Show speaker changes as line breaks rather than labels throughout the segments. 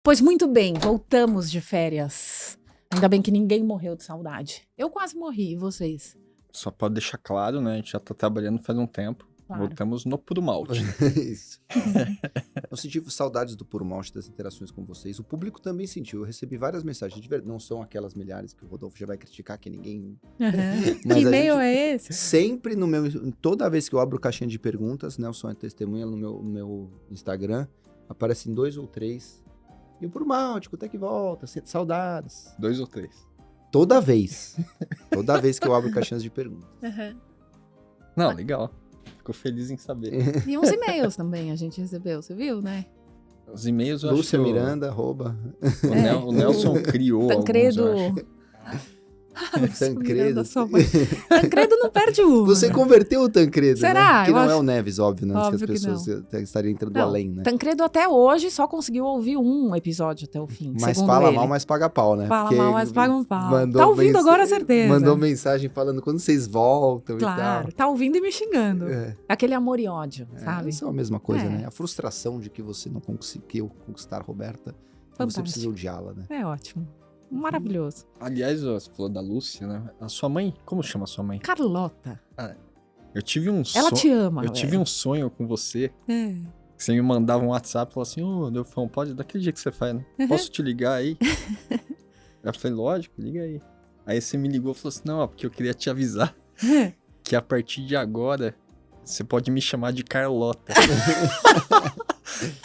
Pois muito bem, voltamos de férias. Ainda bem que ninguém morreu de saudade. Eu quase morri, e vocês?
Só pode deixar claro, né? A gente já tá trabalhando faz um tempo.
Claro.
Voltamos no Puro Malte.
Isso. Eu senti saudades do Puro Malte, das interações com vocês. O público também sentiu. Eu recebi várias mensagens. De verdade, não são aquelas milhares que o Rodolfo já vai criticar, que ninguém...
Que
Mas a
e-mail
gente-
é esse?
Sempre no meu... Toda vez que eu abro caixinha de perguntas, Nelson é testemunha no meu Instagram, aparecem 2 ou 3. E o Puro Malte, quanto é que volta? Saudades.
2 ou 3.
Toda vez. Toda vez que eu abro caixinhas de perguntas.
Não, legal. Fico feliz em saber.
E uns e-mails também a gente recebeu, você viu, né?
Os e-mails eu
Lúcia
acho que
Miranda, arroba.
o Nelson criou
Tancredo.
alguns, eu acho.
Tancredo.
Tancredo não perde uma.
Você converteu o Tancredo,
Será?
né? Que
Eu
não
acho-
é o Neves, óbvio, né?
Óbvio
que as
que
pessoas estariam entrando
Não,
além, né?
Tancredo até hoje só conseguiu ouvir um episódio até o fim.
Mas
segundo
fala
ele.
mal, mas paga pau, né?
Fala
Porque
mal, mas paga um pau.
mandou
Tá ouvindo agora, certeza.
Mandou mensagem falando quando vocês voltam
Claro,
e
tá ouvindo e me xingando.
tal. É.
Aquele amor e ódio, sabe?
Isso é a mesma coisa,
É.
né? A frustração de que você não conseguiu conquistar a Roberta. Você
Fantástico.
precisa odiá-la, né?
É ótimo. Maravilhoso.
Aliás, você falou da Lúcia, né? A sua mãe, como chama a sua mãe?
Carlota,
Eu tive um
ela
sonho.
te ama.
Eu tive um sonho com você.
É.
Você me mandava um WhatsApp e falava assim: ô, Delfão, pode, daquele dia que você faz, né? Posso te ligar aí? Eu falei, lógico, liga aí. Aí você me ligou e falou assim: não, é porque eu queria te avisar que a partir de agora você pode me chamar de Carlota.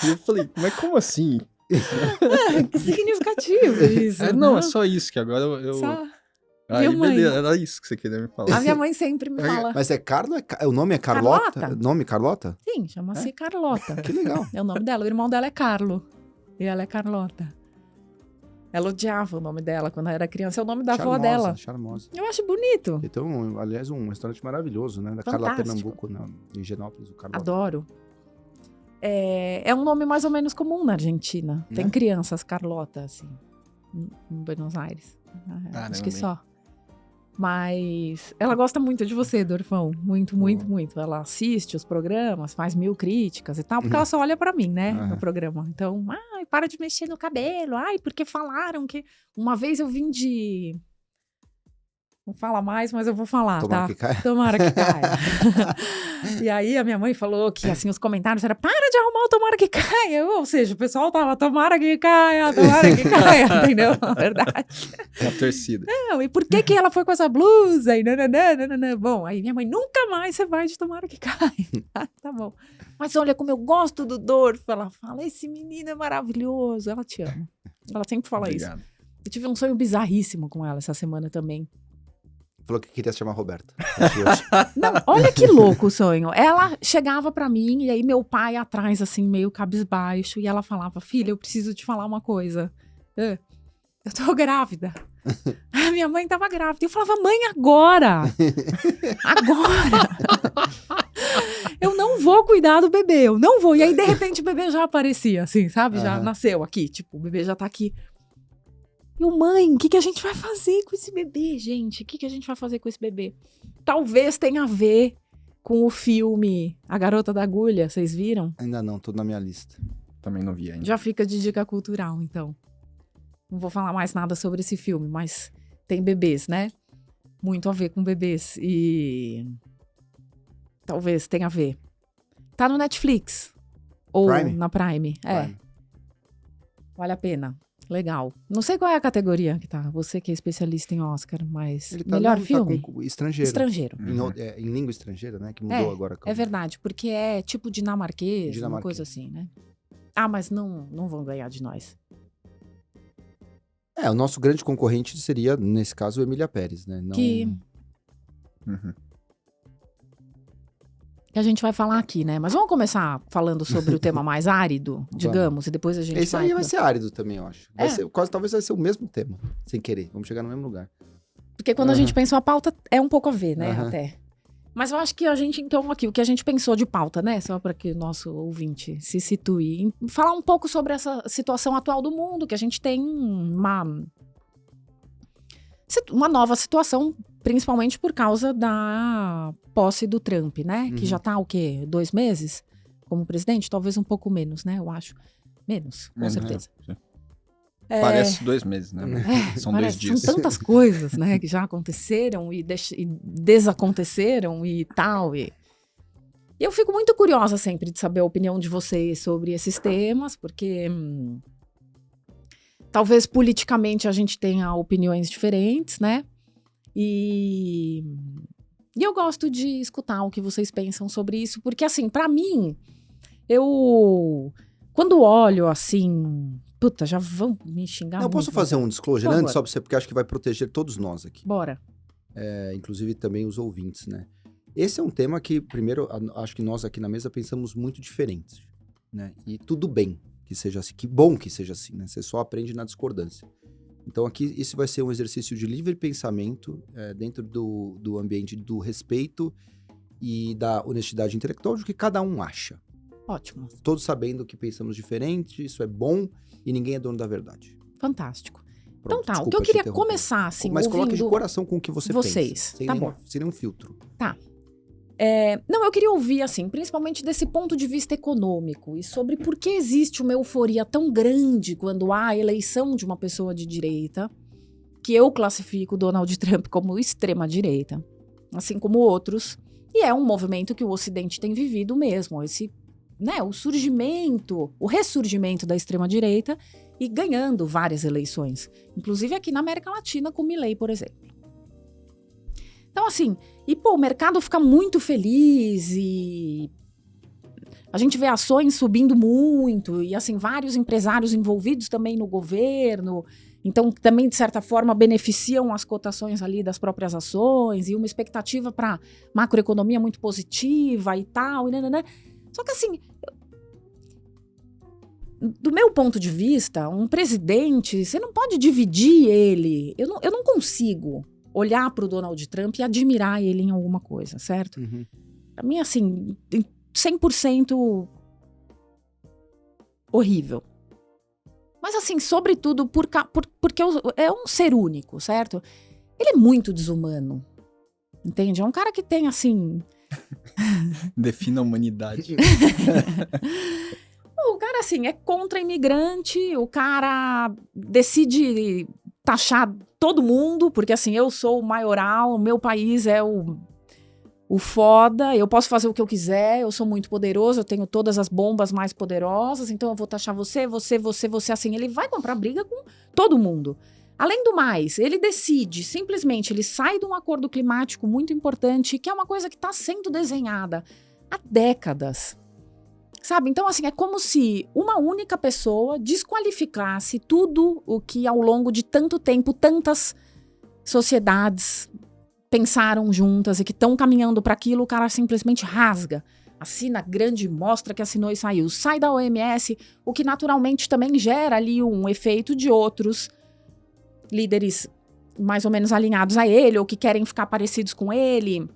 E eu falei, mas como assim?
Que significativo isso.
Não, é só isso, que agora eu...
Só-
Aí,
Viu, mãe?
beleza, era isso que você queria me falar.
A minha mãe sempre me fala.
Mas é Carlo? O nome é Carlota?
Carlota.
Nome Carlota?
Sim, chama-se Carlota.
Que legal.
É o nome dela. O irmão dela é Carlo. E ela é Carlota. Ela odiava o nome dela quando era criança. É o nome da avó dela.
Charmosa.
Eu acho bonito.
Então, aliás, um restaurante maravilhoso, né? Da Carla
Fantástico.
Pernambuco, em Higienópolis, o Carlota.
Adoro. É um nome mais ou menos comum na Argentina. Tem
Né?
crianças Carlota, assim, em Buenos Aires. Acho que
Caramba,
só. Mas ela gosta muito de você, Dorfão. Muito, muito, muito. Ela assiste os programas, faz 1000 críticas e tal, porque ela só olha pra mim, né, no programa. Então, ai, para de mexer no cabelo. Ai, porque falaram que... Uma vez eu vim de... Não fala mais, mas eu vou falar,
Tomara
tá?
que caia.
Tomara que caia. E aí a minha mãe falou que, assim, os comentários eram para de arrumar o tomara que caia. Ou seja, o pessoal tava tomara que caia, entendeu? Na verdade.
Na torcida.
Não, e por que que ela foi com essa blusa? E nananã. Bom, aí minha mãe, nunca mais você vai de tomara que caia. Tá bom. Mas olha como eu gosto do Dorfo. Ela fala, esse menino é maravilhoso. Ela te ama. Ela sempre fala
Obrigado.
isso. Eu tive um sonho bizarríssimo com ela essa semana também.
Falou que queria se chamar Roberta.
Não, olha que louco o sonho. Ela chegava pra mim e aí meu pai atrás, assim, meio cabisbaixo. E ela falava, filha, eu preciso te falar uma coisa. Eu tô grávida. A minha mãe tava grávida. Eu falava, mãe, agora! Agora! Eu não vou cuidar do bebê, eu não vou. E aí, de repente, o bebê já aparecia, assim, sabe? Já nasceu aqui, tipo, o bebê já tá aqui. E mãe, o que a gente vai fazer com esse bebê, gente? O que a gente vai fazer com esse bebê? Talvez tenha a ver com o filme A Garota da Agulha, vocês viram?
Ainda não, tô na minha lista.
Também não vi ainda.
Já fica de dica cultural, então. Não vou falar mais nada sobre esse filme, mas tem bebês, né? Muito a ver com bebês. E talvez tenha a ver. Tá no Netflix. Ou
Prime?
na Prime. É.
Prime.
Vale a pena. Legal. Não sei qual é a categoria que tá. Você que é especialista em Oscar, mas
Ele tá
melhor
no- tá
filme?
com estrangeiro.
Estrangeiro.
Em língua estrangeira, né? Que mudou agora.
É verdade, porque é tipo dinamarquês, uma
Dinamarquês.
coisa assim, né? Ah, mas não vão ganhar de nós.
O nosso grande concorrente seria, nesse caso, o Emília Pérez, né? Não...
Que a gente vai falar aqui, né? Mas vamos começar falando sobre o tema mais árido, digamos, e depois a gente
Esse aí vai ser árido também, eu acho.
É.
Talvez vai ser o mesmo tema, sem querer. Vamos chegar no mesmo lugar.
Porque quando a gente pensou a pauta, é um pouco a ver, né?
Aham.
Até. Mas eu acho que a gente, então, aqui, o que a gente pensou de pauta, né? Só para que o nosso ouvinte se situe. Falar um pouco sobre essa situação atual do mundo, que a gente tem uma nova situação, principalmente por causa da posse do Trump, né? Que já tá, o quê? 2 meses como presidente? Talvez um pouco menos, né? Eu acho. Menos, com
Menos,
certeza.
né? Parece 2 meses, né? São 2 dias.
São tantas coisas, né, que já aconteceram e desaconteceram e tal. E eu fico muito curiosa sempre de saber a opinião de vocês sobre esses temas, porque talvez politicamente a gente tenha opiniões diferentes, né? E eu gosto de escutar o que vocês pensam sobre isso, porque assim, pra mim, quando olho assim, puta, já vão me xingar
Não, eu
muito.
posso fazer um disclosure
Por
antes,
favor.
só pra você, porque acho que vai proteger todos nós aqui.
Bora.
Inclusive também os ouvintes, né? Esse é um tema que, primeiro, acho que nós aqui na mesa pensamos muito diferentes, né? E tudo bem que seja assim, que bom que seja assim, né? Você só aprende na discordância. Então aqui, isso vai ser um exercício de livre pensamento dentro do ambiente do respeito e da honestidade intelectual do que cada um acha.
Ótimo.
Todos sabendo que pensamos diferente, isso é bom e ninguém é dono da verdade.
Fantástico.
Pronto,
Então tá, o
desculpa
que eu
te
queria
interromper.
começar, assim,
Mas coloque
ouvindo
de coração com o que você
vocês.
pensa.
Tá bom.
Sem nenhum filtro.
Tá. Não, eu queria ouvir, assim, principalmente desse ponto de vista econômico e sobre por que existe uma euforia tão grande quando há a eleição de uma pessoa de direita, que eu classifico Donald Trump como extrema-direita, assim como outros, e é um movimento que o Ocidente tem vivido mesmo, esse, né, o ressurgimento da extrema-direita e ganhando várias eleições, inclusive aqui na América Latina com Milei, por exemplo. Então, assim, o mercado fica muito feliz e a gente vê ações subindo muito e, assim, vários empresários envolvidos também no governo, então também, de certa forma, beneficiam as cotações ali das próprias ações e uma expectativa para macroeconomia muito positiva e tal, e nananã. Só que, assim, do meu ponto de vista, um presidente, você não pode dividir ele, eu não consigo olhar para o Donald Trump e admirar ele em alguma coisa, certo?
Uhum.
Pra mim, assim, 100% horrível. Mas, assim, sobretudo porque é um ser único, certo? Ele é muito desumano, entende? É um cara que tem, assim...
Defina a humanidade.
O cara, assim, é contra imigrante, o cara decide taxar todo mundo, porque assim, eu sou o maioral, o meu país é o foda, eu posso fazer o que eu quiser, eu sou muito poderoso, eu tenho todas as bombas mais poderosas, então eu vou taxar você, assim, ele vai comprar briga com todo mundo. Além do mais, ele decide, simplesmente, ele sai de um acordo climático muito importante, que é uma coisa que está sendo desenhada há décadas. Sabe? Então, assim, é como se uma única pessoa desqualificasse tudo o que ao longo de tanto tempo, tantas sociedades pensaram juntas e que estão caminhando para aquilo, o cara simplesmente rasga. Assina grande, mostra que assinou e saiu. Sai da OMS, o que naturalmente também gera ali um efeito de outros líderes mais ou menos alinhados a ele ou que querem ficar parecidos com ele.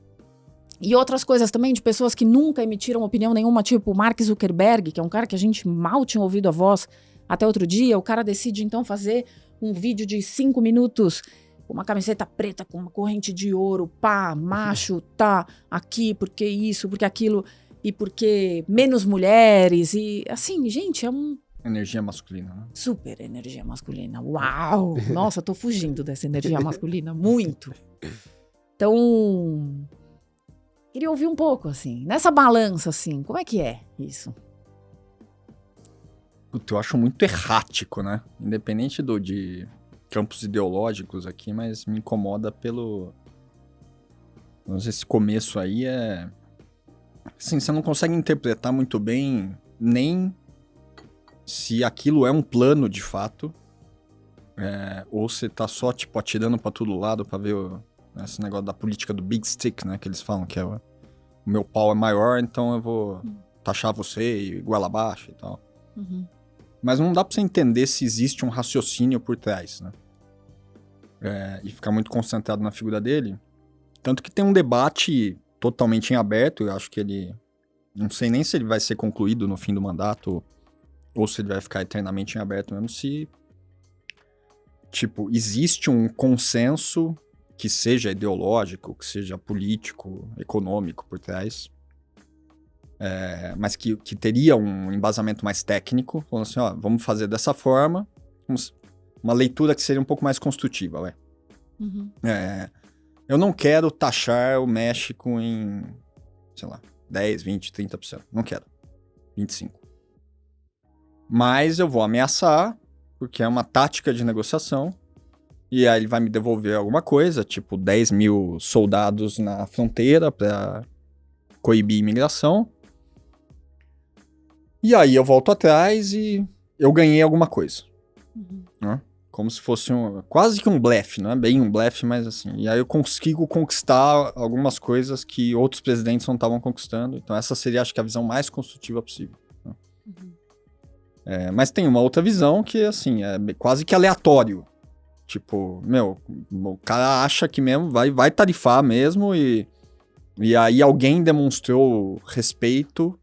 E outras coisas também de pessoas que nunca emitiram opinião nenhuma, tipo Mark Zuckerberg, que é um cara que a gente mal tinha ouvido a voz até outro dia. O cara decide então fazer um vídeo de 5 minutos com uma camiseta preta, com uma corrente de ouro, pá, macho, tá, aqui, porque isso, porque aquilo, e porque menos mulheres, e assim, gente, é um...
Energia masculina, né?
Super energia masculina, uau! Nossa, tô fugindo dessa energia masculina, muito. Então... queria ouvir um pouco, assim, nessa balança, assim, como é que é isso?
Puta, eu acho muito errático, né? Independente de campos ideológicos aqui, mas me incomoda pelo... Não sei, esse começo aí é... Assim, você não consegue interpretar muito bem nem se aquilo é um plano de fato, ou você tá só, tipo, atirando pra todo lado pra ver esse negócio da política do big stick, né? Que eles falam que o meu pau é maior, então eu vou taxar você e goela abaixo e tal.
Uhum.
Mas não dá pra você entender se existe um raciocínio por trás, né? E ficar muito concentrado na figura dele. Tanto que tem um debate totalmente em aberto, eu acho que ele... Não sei nem se ele vai ser concluído no fim do mandato, ou se ele vai ficar eternamente em aberto mesmo, se... Tipo, existe um consenso que seja ideológico, que seja político, econômico por trás, mas que teria um embasamento mais técnico, falando assim, ó, vamos fazer dessa forma, uma leitura que seria um pouco mais construtiva, vai.
Uhum.
Eu não quero taxar o México em, sei lá, 10, 20, 30%. Não quero. 25%. Mas eu vou ameaçar, porque é uma tática de negociação, e aí ele vai me devolver alguma coisa, tipo 10 mil soldados na fronteira para coibir imigração. E aí eu volto atrás e eu ganhei alguma coisa.
Uhum.
Né? Como se fosse quase que um blefe, não é bem um blefe, mas assim. E aí eu consigo conquistar algumas coisas que outros presidentes não estavam conquistando. Então essa seria, acho que, a visão mais construtiva possível. Né?
Uhum.
Mas tem uma outra visão que, assim, é quase que aleatório. Tipo, o cara acha que mesmo vai tarifar mesmo e aí alguém demonstrou respeito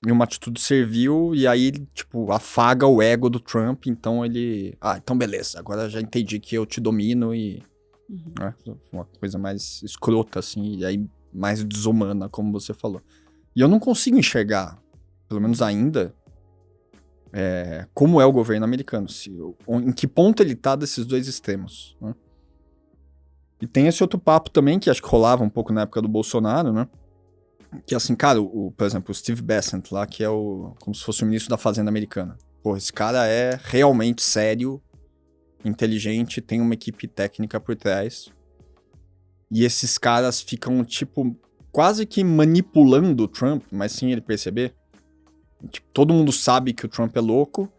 e uma atitude servil e aí, tipo, afaga o ego do Trump, então ele... então beleza, agora já entendi que eu te domino e... Né, uma coisa mais escrota, assim, e aí mais desumana, como você falou. E eu não consigo enxergar, pelo menos ainda... como é o governo americano, em que ponto ele tá desses dois extremos, né? E tem esse outro papo também, que acho que rolava um pouco na época do Bolsonaro, né? Que assim, cara, por exemplo, o Steve Bessent lá, que é como se fosse o ministro da Fazenda americana. Pô, esse cara é realmente sério, inteligente, tem uma equipe técnica por trás. E esses caras ficam, tipo, quase que manipulando o Trump, mas sem ele perceber. Tipo, todo mundo sabe que o Trump é louco,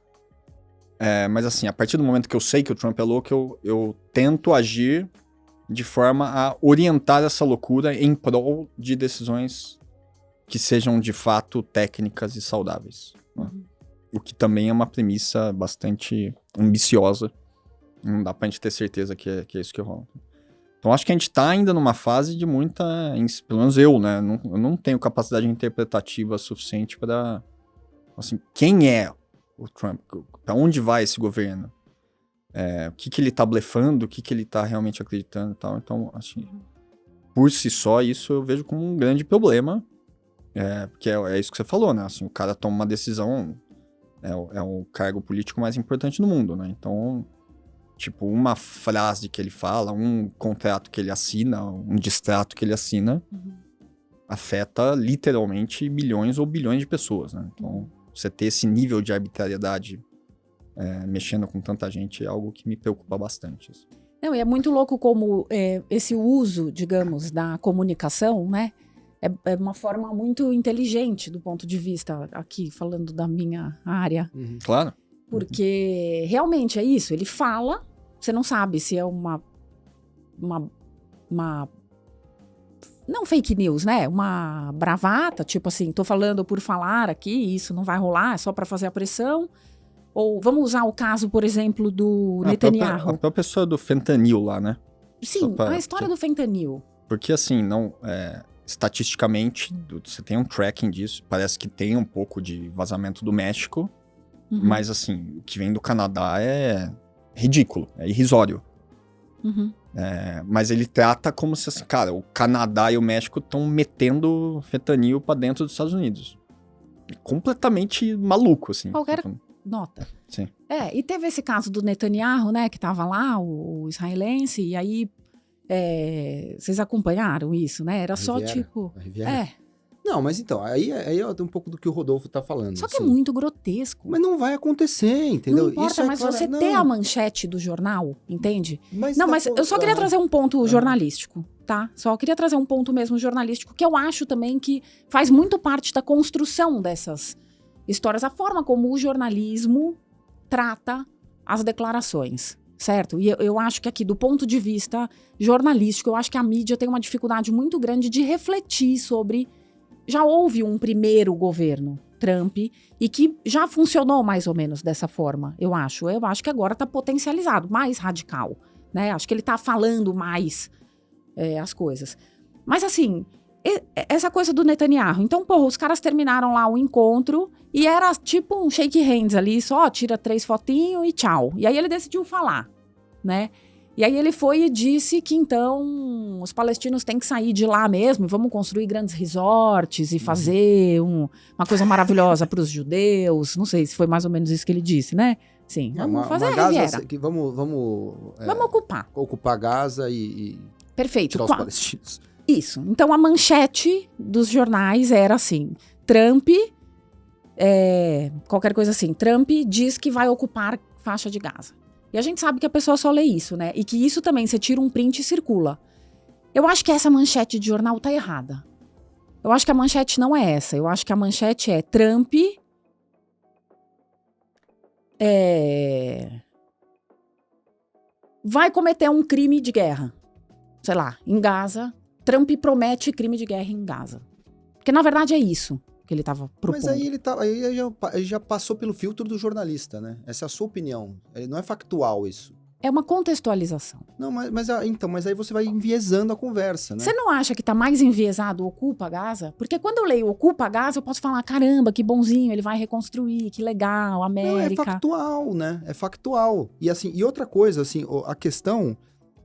mas assim, a partir do momento que eu sei que o Trump é louco, eu tento agir de forma a orientar essa loucura em prol de decisões que sejam de fato técnicas e saudáveis. Né? O que também é uma premissa bastante ambiciosa. Não dá pra gente ter certeza que é isso que rola. Então acho que a gente tá ainda numa fase de muita... Pelo menos eu, né? Eu não tenho capacidade interpretativa suficiente para... Assim, quem é o Trump? Para onde vai esse governo? O que ele tá blefando? O que ele tá realmente acreditando e tal? Então, assim, por si só, isso eu vejo como um grande problema. Porque é isso que você falou, né? Assim, o cara toma uma decisão, é o cargo político mais importante do mundo, né? Então, tipo, uma frase que ele fala, um contrato que ele assina, um distrato que ele assina, afeta literalmente milhões ou bilhões de pessoas, né? Então, você ter esse nível de arbitrariedade mexendo com tanta gente é algo que me preocupa bastante. Assim.
Não, e é muito louco como esse uso, digamos, da comunicação, né? É uma forma muito inteligente do ponto de vista, aqui falando da minha área.
Claro.
Porque realmente é isso, ele fala, você não sabe se é uma não fake news, né? Uma bravata, tipo assim, tô falando por falar aqui, isso não vai rolar, é só para fazer a pressão. Ou vamos usar o caso, por exemplo, do Netanyahu.
A própria pessoa do fentanil lá, né?
Sim, a história do fentanil.
Porque assim, estatisticamente, você tem um tracking disso, parece que tem um pouco de vazamento do México, mas assim, o que vem do Canadá é ridículo, é irrisório. Mas ele trata como se, assim, cara, o Canadá e o México estão metendo fentanil pra dentro dos Estados Unidos. Completamente maluco, assim.
Qualquer nota.
Sim.
E teve esse caso do Netanyahu, né, que tava lá, o israelense, e aí vocês acompanharam isso, né? Era só tipo...
Não, mas então, aí é um pouco do que o Rodolfo tá falando.
Só que é muito grotesco.
Mas não vai acontecer, entendeu?
Não importa,
isso
mas você ter a manchete do jornal, entende? Mas eu só queria trazer um ponto jornalístico, tá? Só queria trazer um ponto mesmo jornalístico, que eu acho também que faz muito parte da construção dessas histórias. A forma como o jornalismo trata as declarações, certo? E eu acho que aqui, do ponto de vista jornalístico, eu acho que a mídia tem uma dificuldade muito grande de refletir sobre... Já houve um primeiro governo, Trump, e que já funcionou mais ou menos dessa forma, eu acho. Eu acho que agora está potencializado, mais radical, né? Acho que ele está falando mais as coisas. Mas assim, essa coisa do Netanyahu. Então, os caras terminaram lá o encontro e era tipo um shake hands ali, só tira 3 fotinhos e tchau. E aí ele decidiu falar, né? E aí ele foi e disse que então os palestinos têm que sair de lá mesmo, e vamos construir grandes resorts e fazer uma coisa maravilhosa para os judeus. Não sei se foi mais ou menos isso que ele disse, né? Sim, vamos fazer a Riviera.
Vamos ocupar Gaza e
Perfeito.
tirar os palestinos.
Isso. Então, a manchete dos jornais era assim, Trump, qualquer coisa assim, Trump diz que vai ocupar faixa de Gaza. E a gente sabe que a pessoa só lê isso, né? E que isso também, você tira um print e circula. Eu acho que essa manchete de jornal tá errada. Eu acho que a manchete não é essa. Eu acho que a manchete é Trump vai cometer um crime de guerra. Sei lá, em Gaza. Trump promete crime de guerra em Gaza. Porque, na verdade, é isso que ele estava propondo.
Mas aí ele já passou pelo filtro do jornalista, né? Essa é a sua opinião. Não é factual isso.
É uma contextualização.
Não, mas aí você vai enviesando a conversa, né?
Você não acha que tá mais enviesado o Ocupa Gaza? Porque quando eu leio Ocupa Gaza, eu posso falar, caramba, que bonzinho, ele vai reconstruir, que legal, América.
Não, é factual, né? É factual. E assim, e outra coisa, assim, a questão,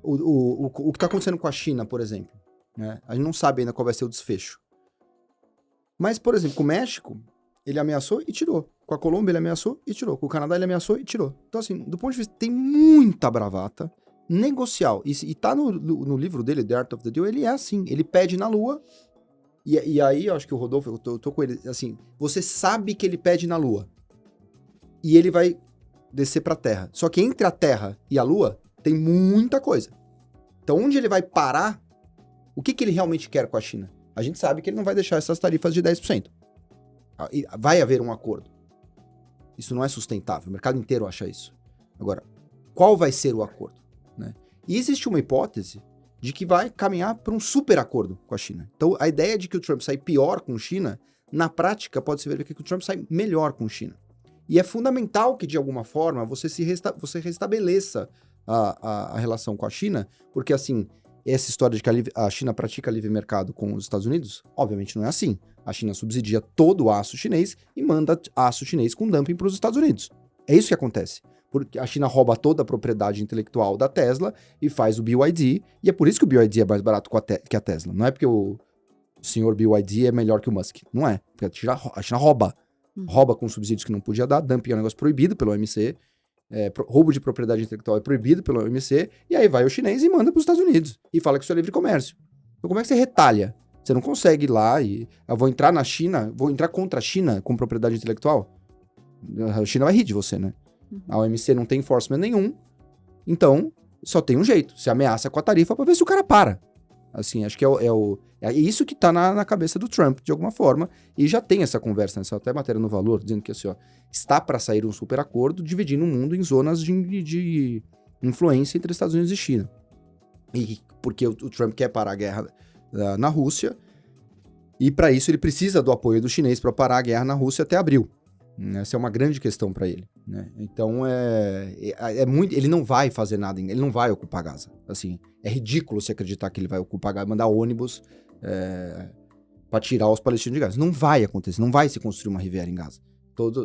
o que tá acontecendo com a China, por exemplo, né? A gente não sabe ainda qual vai ser o desfecho. Mas, por exemplo, com o México, ele ameaçou e tirou. Com a Colômbia ele ameaçou e tirou. Com o Canadá ele ameaçou e tirou. Então, assim, do ponto de vista, tem muita bravata negocial. E tá no livro dele, The Art of the Deal, ele é assim. Ele pede na Lua. E aí, eu acho que o Rodolfo, eu tô com ele, assim, você sabe que ele pede na Lua. E ele vai descer pra Terra. Só que entre a Terra e a Lua, tem muita coisa. Então, onde ele vai parar, o que ele realmente quer com a China? A gente sabe que ele não vai deixar essas tarifas de 10%. Vai haver um acordo. Isso não é sustentável, o mercado inteiro acha isso. Agora, qual vai ser o acordo? Né? E existe uma hipótese de que vai caminhar para um super acordo com a China. Então, a ideia de que o Trump sai pior com a China, na prática, pode se ver que o Trump sai melhor com a China. E é fundamental que, de alguma forma, você restabeleça a relação com a China, porque, assim, essa história de que a China pratica livre mercado com os Estados Unidos, obviamente não é assim. A China subsidia todo o aço chinês e manda aço chinês com dumping para os Estados Unidos. É isso que acontece. Porque a China rouba toda a propriedade intelectual da Tesla e faz o BYD, e é por isso que o BYD é mais barato que a Tesla. Não é porque o senhor BYD é melhor que o Musk. Não é. Porque a China rouba. Rouba com subsídios que não podia dar, dumping é um negócio proibido pelo OMC, roubo de propriedade intelectual é proibido pelo OMC, e aí vai o chinês e manda para os Estados Unidos. E fala que isso é livre comércio. Então como é que você retalha? Você não consegue ir lá e eu vou entrar na China, vou entrar contra a China com propriedade intelectual? A China vai rir de você, né? A OMC não tem enforcement nenhum, então só tem um jeito. Você ameaça com a tarifa pra ver se o cara para. Assim, acho que é isso que tá na cabeça do Trump, de alguma forma, e já tem essa conversa, nessa até matéria no Valor, dizendo que assim, ó, está para sair um super acordo dividindo o mundo em zonas de influência entre Estados Unidos e China. E porque o Trump quer parar a guerra na Rússia, e para isso ele precisa do apoio do chinês para parar a guerra na Rússia até abril. Essa é uma grande questão para ele, né? Então ele não vai fazer nada, ele não vai ocupar Gaza. Assim, é ridículo se acreditar que ele vai ocupar Gaza, mandar ônibus para tirar os palestinos de Gaza. Não vai acontecer, não vai se construir uma Riviera em Gaza.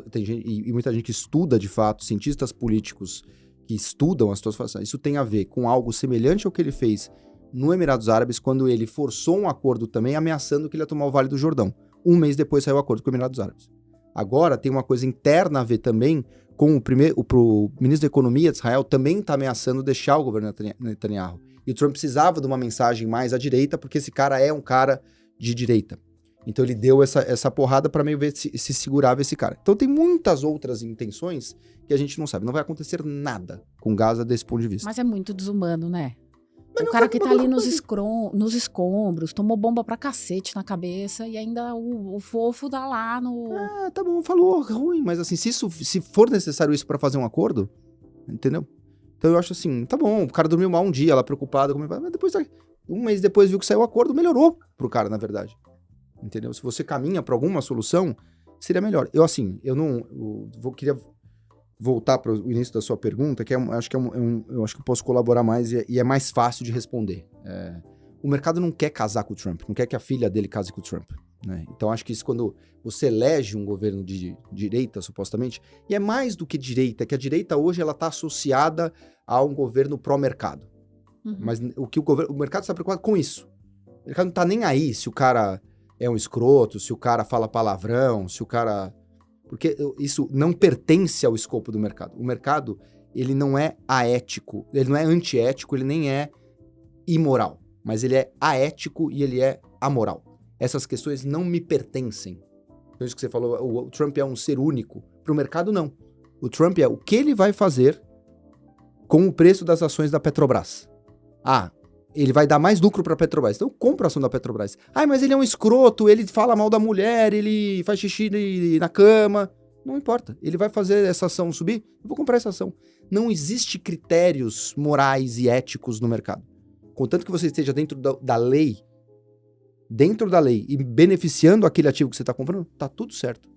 Tem gente, e muita gente que estuda de fato, cientistas políticos que estudam as situações, falam, isso tem a ver com algo semelhante ao que ele fez no Emirados Árabes, quando ele forçou um acordo também, ameaçando que ele ia tomar o Vale do Jordão. Um mês depois saiu o acordo com os Emirados Árabes. Agora tem uma coisa interna a ver também com o ministro da Economia de Israel também está ameaçando deixar o governo Netanyahu. E o Trump precisava de uma mensagem mais à direita, porque esse cara é um cara de direita. Então ele deu essa porrada para meio ver se segurava esse cara. Então tem muitas outras intenções que a gente não sabe. Não vai acontecer nada com Gaza desse ponto de vista.
Mas é muito desumano, né? O cara que tá ali nos escombros, tomou bomba pra cacete na cabeça e ainda o fofo dá lá no...
Tá bom, falou ruim, mas assim, se for necessário isso pra fazer um acordo, entendeu? Então eu acho assim, tá bom, o cara dormiu mal um dia lá preocupado, mas depois, um mês depois viu que saiu o acordo, melhorou pro cara, na verdade. Entendeu? Se você caminha pra alguma solução, seria melhor. Eu queria voltar para o início da sua pergunta, que eu acho que eu posso colaborar mais e é mais fácil de responder. O mercado não quer casar com o Trump, não quer que a filha dele case com o Trump, né? Então acho que isso, quando você elege um governo de direita, supostamente, e é mais do que direita, é que a direita hoje ela está associada a um governo pró-mercado. Mas o mercado está preocupado com isso. O mercado não está nem aí se o cara é um escroto, se o cara fala palavrão, se o cara Porque isso não pertence ao escopo do mercado. O mercado, ele não é aético, ele não é antiético, ele nem é imoral, mas ele é aético e ele é amoral. Essas questões não me pertencem. Então, isso que você falou, o Trump é um ser único. Para o mercado, não. O Trump é o que ele vai fazer com o preço das ações da Petrobras. Ah, ele vai dar mais lucro para a Petrobras. Então, compra a ação da Petrobras. Ah, mas ele é um escroto, ele fala mal da mulher, ele faz xixi na cama. Não importa. Ele vai fazer essa ação subir, eu vou comprar essa ação. Não existe critérios morais e éticos no mercado. Contanto que você esteja dentro da lei, e beneficiando aquele ativo que você está comprando, tá tudo certo.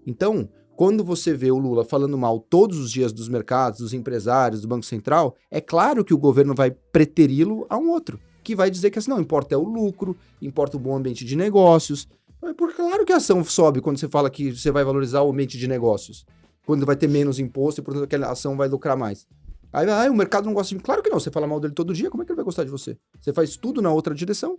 Então, quando você vê o Lula falando mal todos os dias dos mercados, dos empresários, do Banco Central, é claro que o governo vai preteri-lo a um outro, que vai dizer que assim, não, importa é o lucro, importa o bom ambiente de negócios. Claro que a ação sobe quando você fala que você vai valorizar o ambiente de negócios, quando vai ter menos imposto e, portanto, aquela ação vai lucrar mais. Aí o mercado não gosta de mim. Claro que não, você fala mal dele todo dia, como é que ele vai gostar de você? Você faz tudo na outra direção.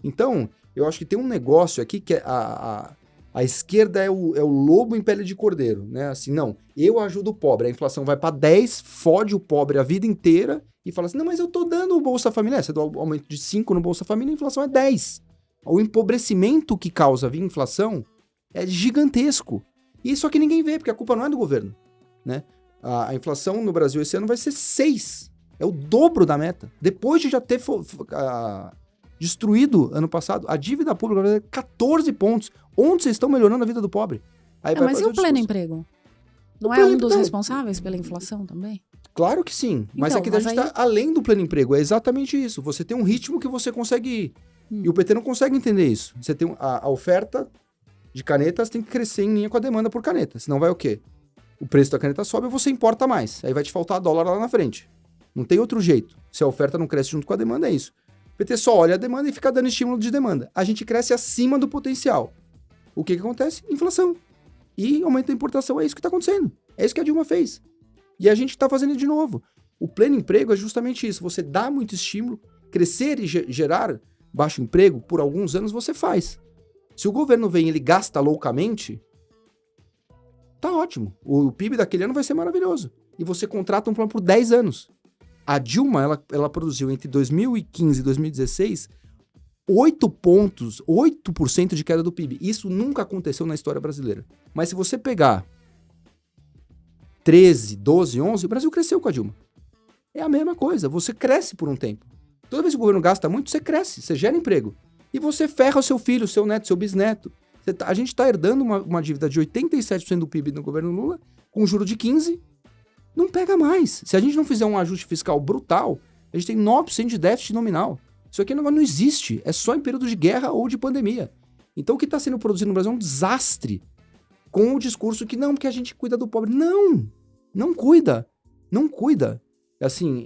Então, eu acho que tem um negócio aqui que a esquerda é o lobo em pele de cordeiro, né? Assim, não, eu ajudo o pobre, a inflação vai para 10, fode o pobre a vida inteira e fala assim, não, mas eu tô dando o Bolsa Família. Você dá um aumento de 5 no Bolsa Família, a inflação é 10. O empobrecimento que causa via inflação é gigantesco. E só que ninguém vê, porque a culpa não é do governo, né? A inflação no Brasil esse ano vai ser 6. É o dobro da meta. Depois de já ter destruído ano passado, a dívida pública vai ser 14 pontos. Onde vocês estão melhorando a vida do pobre? Aí
mas e o pleno emprego? Não é um dos responsáveis pela inflação também?
Claro que sim. Mas aqui a gente está além do pleno emprego. É exatamente isso. Você tem um ritmo que você consegue ir. E o PT não consegue entender isso. Você tem a oferta de canetas tem que crescer em linha com a demanda por caneta. Senão vai o quê? O preço da caneta sobe e você importa mais. Aí vai te faltar dólar lá na frente. Não tem outro jeito. Se a oferta não cresce junto com a demanda, é isso. O PT só olha a demanda e fica dando estímulo de demanda. A gente cresce acima do potencial. O que acontece? Inflação. E aumento da importação. É isso que está acontecendo. É isso que a Dilma fez. E a gente está fazendo de novo. O pleno emprego é justamente isso. Você dá muito estímulo, crescer e gerar baixo emprego por alguns anos você faz. Se o governo vem e ele gasta loucamente, tá ótimo. O PIB daquele ano vai ser maravilhoso. E você contrata um plano por 10 anos. A Dilma, ela produziu entre 2015 e 2016 8% de queda do PIB. Isso nunca aconteceu na história brasileira. Mas se você pegar 13, 12, 11, o Brasil cresceu com a Dilma. É a mesma coisa. Você cresce por um tempo. Toda vez que o governo gasta muito, você cresce, você gera emprego. E você ferra o seu filho, o seu neto, o seu bisneto. A gente está herdando uma dívida de 87% do PIB no governo Lula, com juro de 15%. Não pega mais. Se a gente não fizer um ajuste fiscal brutal, a gente tem 9% de déficit nominal. Isso aqui não existe. É só em período de guerra ou de pandemia. Então o que está sendo produzido no Brasil é um desastre. Com o discurso que não, porque a gente cuida do pobre. Não cuida. Não cuida. Assim,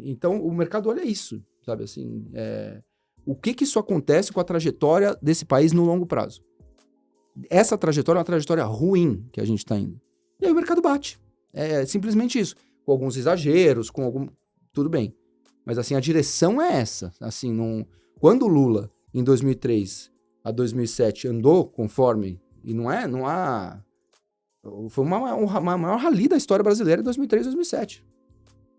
então o mercado olha isso, sabe? Assim, o que isso acontece com a trajetória desse país no longo prazo? Essa trajetória é uma trajetória ruim que a gente está indo. E aí o mercado bate. É simplesmente isso. Com alguns exageros, com algum... Tudo bem. Mas assim, a direção é essa. Assim, quando o Lula, em 2003 a 2007, andou conforme... E não há... Foi uma maior rally da história brasileira em 2003 e 2007.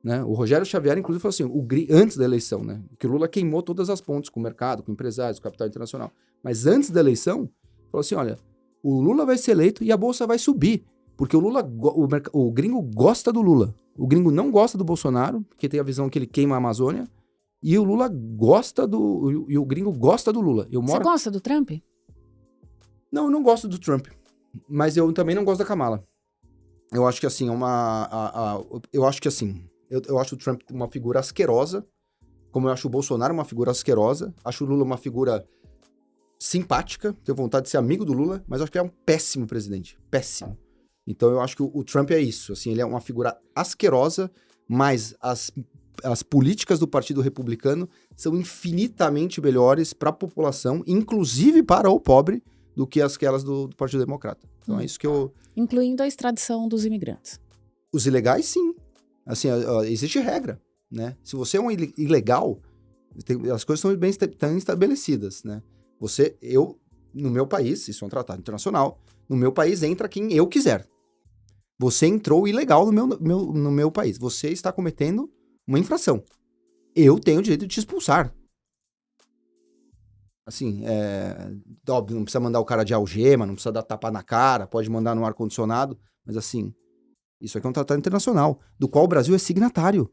Né? O Rogério Xavier, inclusive, falou assim, antes da eleição, né? Que o Lula queimou todas as pontes com o mercado, com empresários, com o capital internacional. Mas antes da eleição, falou assim, olha, o Lula vai ser eleito e a bolsa vai subir. Porque o gringo gosta do Lula. O gringo não gosta do Bolsonaro, porque tem a visão que ele queima a Amazônia. E o Lula gosta e o gringo gosta do Lula.
Você gosta do Trump?
Não, eu não gosto do Trump. Mas eu também não gosto da Kamala. Eu acho que assim, eu acho o Trump uma figura asquerosa, como eu acho o Bolsonaro uma figura asquerosa. Acho o Lula uma figura simpática, tenho vontade de ser amigo do Lula, mas acho que ele é um péssimo presidente. Péssimo. Então eu acho que o Trump é isso, assim, ele é uma figura asquerosa, mas as políticas do Partido Republicano são infinitamente melhores para a população, inclusive para o pobre, do que aquelas do Partido Democrata. Então é isso que eu...
Incluindo a extradição dos imigrantes.
Os ilegais, sim. Assim, existe regra, né? Se você é um ilegal, as coisas são bem estabelecidas, né? No meu país, isso é um tratado internacional, No meu país entra quem eu quiser. Você entrou ilegal no meu país. Você está cometendo uma infração. Eu tenho o direito de te expulsar. Assim, óbvio, não precisa mandar o cara de algema, não precisa dar tapa na cara, pode mandar no ar-condicionado, mas assim, isso aqui é um tratado internacional, do qual o Brasil é signatário.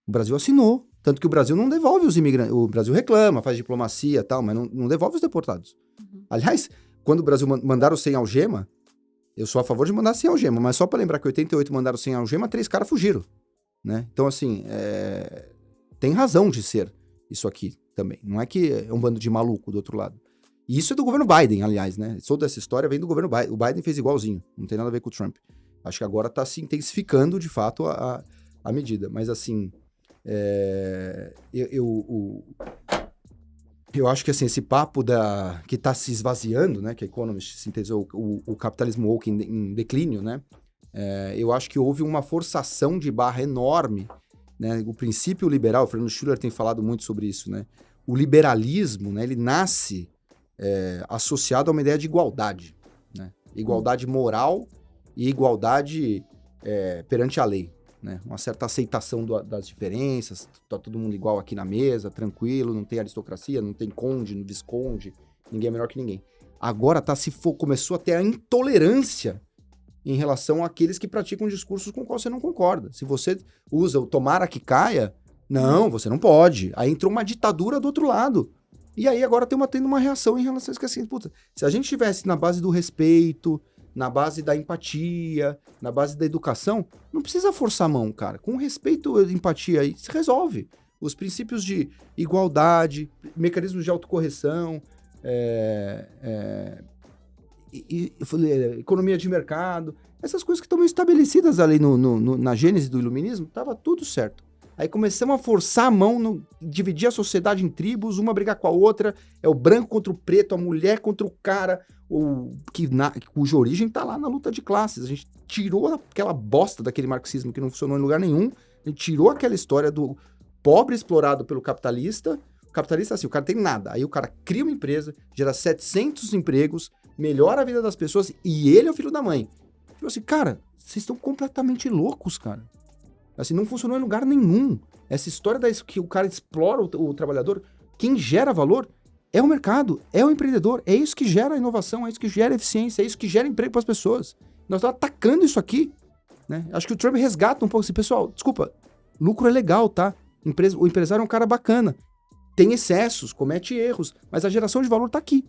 O Brasil assinou. Tanto que o Brasil não devolve os imigrantes. O Brasil reclama, faz diplomacia e tal, mas não devolve os deportados. Uhum. Aliás, quando o Brasil mandaram sem algema, eu sou a favor de mandar sem algema, mas só para lembrar que em 88 mandaram sem algema, 3 caras fugiram. Né? Então, assim, tem razão de ser isso aqui também. Não é que é um bando de maluco do outro lado. E isso é do governo Biden, aliás, né? Toda essa história vem do governo Biden. O Biden fez igualzinho, não tem nada a ver com o Trump. Acho que agora está se intensificando, de fato, a medida. Mas, assim, eu acho que assim, esse papo que está se esvaziando, né, que a Economist sintetizou o capitalismo woke em declínio, né, eu acho que houve uma forçação de barra enorme, né, o princípio liberal, o Fernando Schuller tem falado muito sobre isso, né, o liberalismo, né, ele nasce associado a uma ideia de igualdade, né, igualdade moral e igualdade perante a lei. Né? Uma certa aceitação das diferenças, tá todo mundo igual aqui na mesa, tranquilo, não tem aristocracia, não tem conde, não visconde, ninguém é melhor que ninguém. Agora começou a ter a intolerância em relação àqueles que praticam discursos com os quais você não concorda. Se você usa o tomara que caia, não, você não pode. Aí entrou uma ditadura do outro lado. E aí agora tendo uma reação em relação a isso que assim, puta, se a gente estivesse na base do respeito, na base da empatia, na base da educação, não precisa forçar a mão, cara. Com respeito e empatia aí, se resolve. Os princípios de igualdade, mecanismos de autocorreção, economia de mercado, essas coisas que estão estabelecidas ali na gênese do iluminismo, tava tudo certo. Aí começamos a forçar a mão, dividir a sociedade em tribos, uma brigar com a outra, é o branco contra o preto, a mulher contra o cara, cuja origem tá lá na luta de classes. A gente tirou aquela bosta daquele marxismo que não funcionou em lugar nenhum, a gente tirou aquela história do pobre explorado pelo capitalista. O capitalista, assim, o cara tem nada. Aí o cara cria uma empresa, gera 700 empregos, melhora a vida das pessoas e ele é o filho da mãe. Tipo assim, cara, vocês estão completamente loucos, cara. Assim, não funcionou em lugar nenhum. Essa história que o cara explora o trabalhador, quem gera valor é o mercado, é o empreendedor, é isso que gera inovação, é isso que gera eficiência, é isso que gera emprego para as pessoas. Nós estamos atacando isso aqui, né? Acho que o Trump resgata um pouco assim, pessoal, desculpa, lucro é legal, tá? O empresário é um cara bacana, tem excessos, comete erros, mas a geração de valor tá aqui.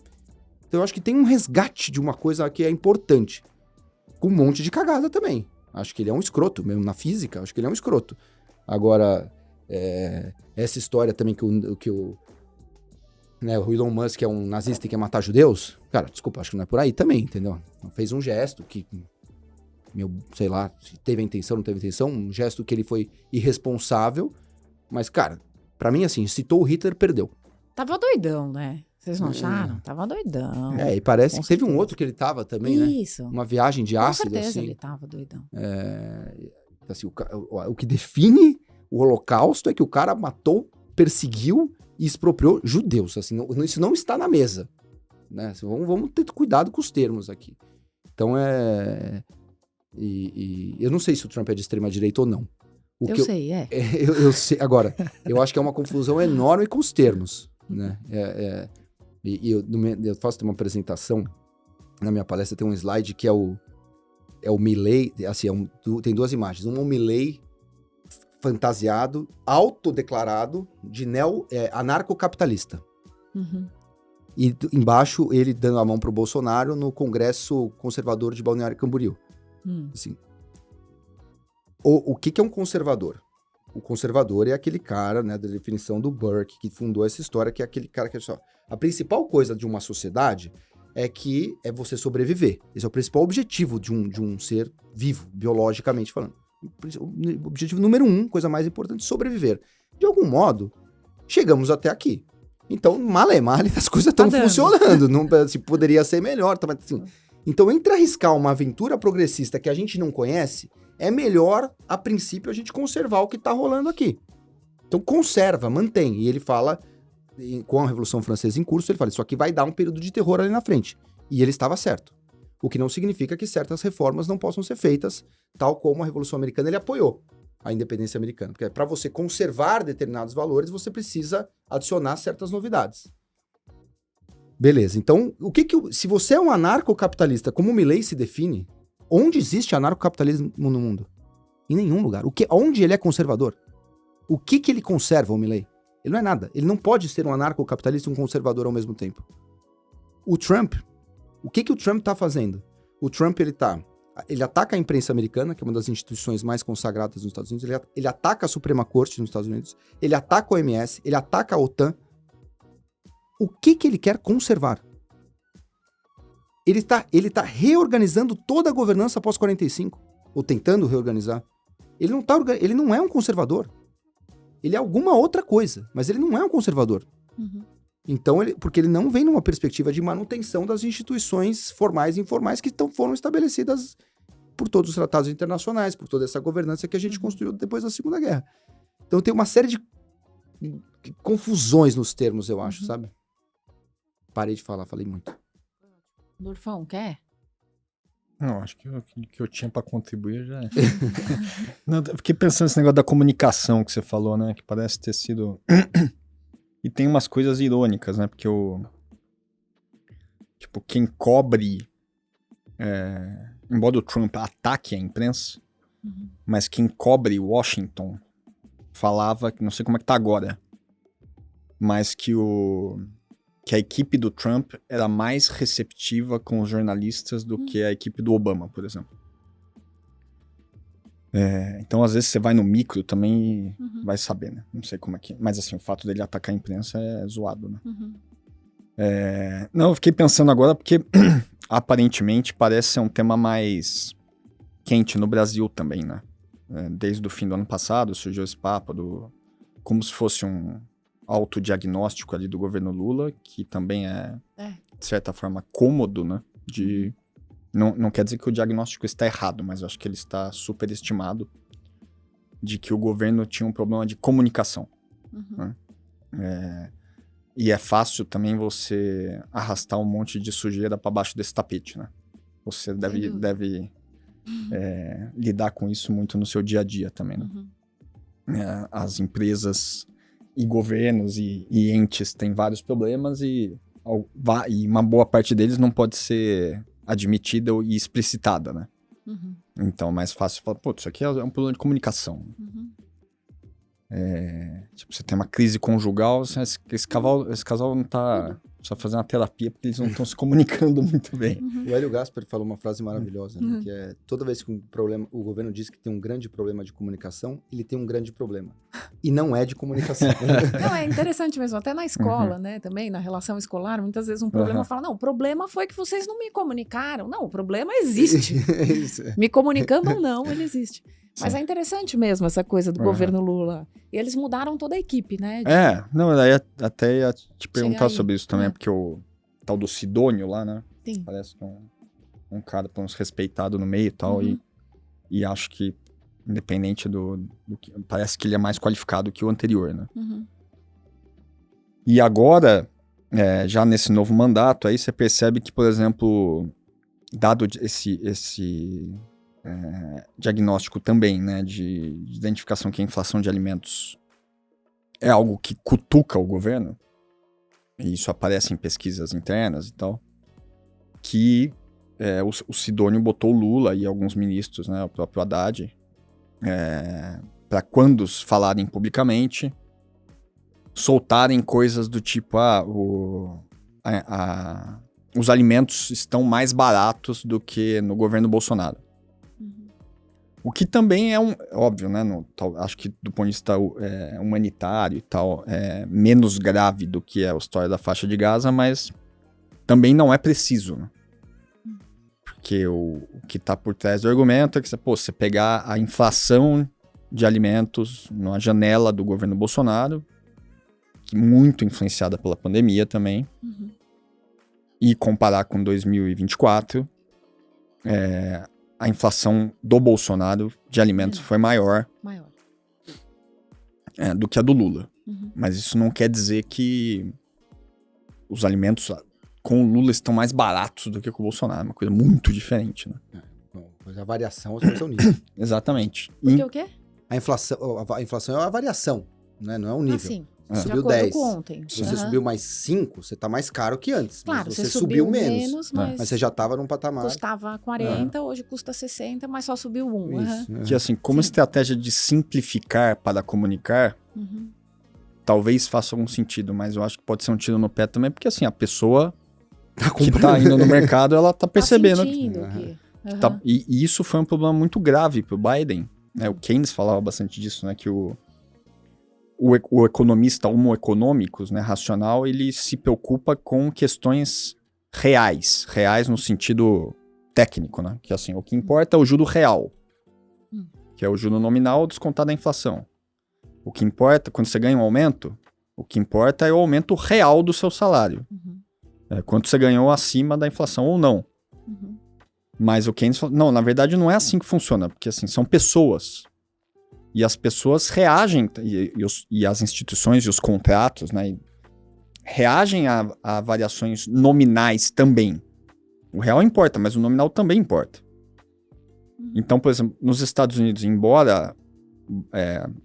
Então eu acho que tem um resgate de uma coisa que é importante, com um monte de cagada também. Acho que ele é um escroto, mesmo na física, acho que ele é um escroto. Agora, essa história também que o Elon Musk é um nazista e quer matar judeus, cara, desculpa, acho que não é por aí também, entendeu? Fez um gesto que, sei lá, se teve a intenção, não teve a intenção, um gesto que ele foi irresponsável, mas, cara, pra mim, assim, citou o Hitler, perdeu.
Tava doidão, né? Vocês não acharam? Tava doidão.
E parece que teve um outro que ele tava também, né?
Isso.
Uma viagem de ácido,
com certeza
assim.
ele tava doidão.
Assim, o que define o Holocausto é que o cara matou, perseguiu e expropriou judeus. Assim, isso não está na mesa. Né? Assim, vamos ter cuidado com os termos aqui. Então, eu não sei se o Trump é de extrema-direita ou não.
Eu sei.
Eu sei. Agora, eu acho que é uma confusão enorme com os termos. Né? Eu faço uma apresentação, na minha palestra tem um slide que é o Milley, assim, tem duas imagens. Uma é o Milley fantasiado, autodeclarado de anarcocapitalista. Uhum. E embaixo ele dando a mão pro Bolsonaro no Congresso Conservador de Balneário Camboriú. Assim. O que é um conservador? O conservador é aquele cara, né, da definição do Burke, que fundou essa história, que é aquele cara que a principal coisa de uma sociedade é você sobreviver. Esse é o principal objetivo de um ser vivo, biologicamente falando. O objetivo número 1, coisa mais importante, sobreviver. De algum modo, chegamos até aqui. Então, male, as coisas estão funcionando. Não, assim, poderia ser melhor. Tá, mas, assim, então, entre arriscar uma aventura progressista que a gente não conhece, é melhor, a princípio, a gente conservar o que está rolando aqui. Então, conserva, mantém. E ele fala, com a Revolução Francesa em curso, ele fala, isso aqui vai dar um período de terror ali na frente. E ele estava certo. O que não significa que certas reformas não possam ser feitas, tal como a Revolução Americana ele apoiou a independência americana. Porque para você conservar determinados valores, você precisa adicionar certas novidades. Beleza, então, se você é um anarcocapitalista, como o Milei se define, onde existe anarcocapitalismo no mundo? Em nenhum lugar. Onde ele é conservador? O que ele conserva, o Milei? Ele não é nada. Ele não pode ser um anarcocapitalista e um conservador ao mesmo tempo. O Trump, o que o Trump está fazendo? O Trump, ele ataca a imprensa americana, que é uma das instituições mais consagradas nos Estados Unidos, ele ataca a Suprema Corte nos Estados Unidos, ele ataca a OMS, ele ataca a OTAN. O que ele quer conservar? Ele tá reorganizando toda a governança pós-45, ou tentando reorganizar. Ele não é um conservador. Ele é alguma outra coisa, mas ele não é um conservador.
Uhum.
Então, porque ele não vem numa perspectiva de manutenção das instituições formais e informais que foram estabelecidas por todos os tratados internacionais, por toda essa governança que a gente construiu depois da Segunda Guerra. Então, tem uma série de confusões nos termos, eu acho, sabe? Parei de falar, falei muito.
Durfão, quer?
Não, acho que o que eu tinha pra contribuir já é. Não, eu fiquei pensando nesse negócio da comunicação que você falou, né? Que parece ter sido... E tem umas coisas irônicas, né? Porque tipo, quem cobre... embora o Trump ataque a imprensa, mas quem cobre Washington falava, que não sei como é que tá agora, mas que a equipe do Trump era mais receptiva com os jornalistas do que a equipe do Obama, por exemplo. Então, às vezes, você vai no micro também e vai saber, né? Não sei como é que... Mas, assim, o fato dele atacar a imprensa é zoado, né? Não, eu fiquei pensando agora porque, aparentemente, parece ser um tema mais quente no Brasil também, né? Desde o fim do ano passado surgiu esse papo como se fosse um autodiagnóstico ali do governo Lula, que também de certa forma, cômodo, né? Não quer dizer que o diagnóstico está errado, mas eu acho que ele está superestimado de que o governo tinha um problema de comunicação. Né? E é fácil também você arrastar um monte de sujeira para baixo desse tapete, né? Você deve lidar com isso muito no seu dia a dia também, né? As empresas e governos e entes têm vários problemas e uma boa parte deles não pode ser admitida e explicitada, né? Então é mais fácil falar, pô, isso aqui é um problema de comunicação. Tipo, você tem uma crise conjugal, esse casal não tá só fazendo uma terapia porque eles não estão se comunicando muito bem.
O Hélio Gaspari falou uma frase maravilhosa, né? Que é, toda vez que o governo diz que tem um grande problema de comunicação, ele tem um grande problema. E não é de comunicação.
Não, é interessante mesmo, até na escola, né? Também, na relação escolar, muitas vezes um problema fala, não, o problema foi que vocês não me comunicaram. Não, o problema existe. Me comunicando ou não, ele existe. Mas é interessante mesmo essa coisa do governo Lula. E eles mudaram toda a equipe, né?
Não, eu até ia te perguntar sobre isso também, porque o tal do Sidônio lá, né?
Sim.
Parece um cara respeitado no meio e tal, e acho que, independente do que... Parece que ele é mais qualificado que o anterior, né? E agora, já nesse novo mandato, aí você percebe que, por exemplo, dado esse diagnóstico também, né, de identificação que a inflação de alimentos é algo que cutuca o governo, e isso aparece em pesquisas internas e tal, que o Sidônio botou o Lula e alguns ministros, né, o próprio Haddad, para quando falarem publicamente, soltarem coisas do tipo, os alimentos estão mais baratos do que no governo Bolsonaro. O que também é óbvio, né? Acho que do ponto de vista humanitário e tal, é menos grave do que é a história da faixa de Gaza, mas também não é preciso, né? Porque o que está por trás do argumento é que você pegar a inflação de alimentos numa janela do governo Bolsonaro, que muito influenciada pela pandemia também, e comparar com 2024, a inflação do Bolsonaro de alimentos foi maior do que a do Lula. Mas isso não quer dizer que os alimentos com o Lula estão mais baratos do que com o Bolsonaro. É uma coisa muito diferente, né?
Mas a variação, as coisas são nível.
Exatamente.
Porque o quê?
A inflação é a variação, né? Não é um nível.
Sim.
Subiu
de acordo
10.
com ontem.
Se você subiu mais 5, você tá mais caro que antes.
Claro,
mas
você
você
subiu
menos.
mas
Mas você já tava num patamar.
custava 40, hoje custa 60, mas só subiu 1.
Isso,
Que assim, como
Sim.
estratégia de simplificar para comunicar, talvez faça algum sentido, mas eu acho que pode ser um tiro no pé também, porque assim, a pessoa que tá indo no mercado, ela tá percebendo.
Tá sentindo que...
E isso foi um problema muito grave pro Biden, né? O Keynes falava bastante disso, né? Que o economista homo econômicos, né, racional, ele se preocupa com questões reais no sentido técnico, né? Que assim, o que importa é o juro real, que é o juro nominal descontado da inflação. O que importa, quando você ganha um aumento, o que importa é o aumento real do seu salário. Quanto você ganhou acima da inflação ou não. Mas o Keynes falou, não, na verdade não é assim que funciona, porque assim, são pessoas. E as pessoas reagem, e as instituições e os contratos, né, reagem a variações nominais também. O real importa, mas o nominal também importa. Então, por exemplo, nos Estados Unidos, embora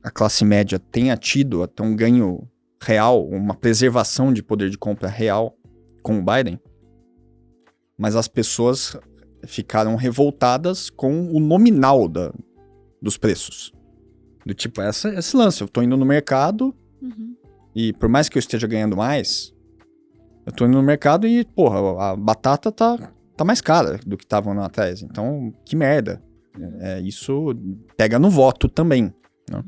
a classe média tenha tido até um ganho real, uma preservação de poder de compra real com o Biden, mas as pessoas ficaram revoltadas com o nominal dos preços. Do tipo, esse lance, eu tô indo no mercado e por mais que eu esteja ganhando mais, eu tô indo no mercado e, porra, a batata tá mais cara do que tava um ano atrás. Então, que merda. Isso pega no voto também, né?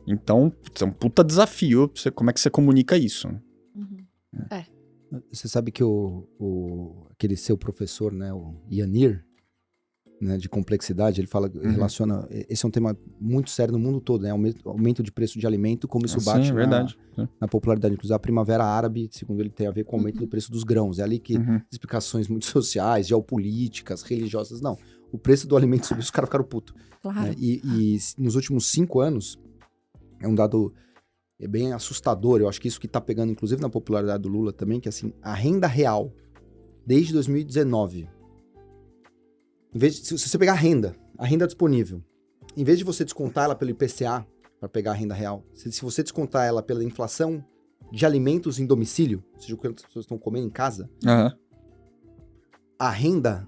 Então, é um puta desafio pra você, como é que você comunica isso.
Você sabe que aquele seu professor, né, o Yanir, né, de complexidade, ele fala, relaciona, esse é um tema muito sério no mundo todo, né, aumento de preço de alimento, como isso bate na popularidade. Inclusive a Primavera Árabe, segundo ele, tem a ver com o aumento do preço dos grãos. É ali que explicações muito sociais, geopolíticas, religiosas, não. O preço do alimento subiu, os caras ficaram putos.
Claro.
Né? E nos últimos 5 anos, é um dado bem assustador, eu acho que isso que tá pegando, inclusive na popularidade do Lula também, que assim, a renda real, desde 2019, em vez de, se você pegar a renda disponível, em vez de você descontar ela pelo IPCA, para pegar a renda real, se você descontar ela pela inflação de alimentos em domicílio, ou seja, o que as pessoas estão comendo em casa, a renda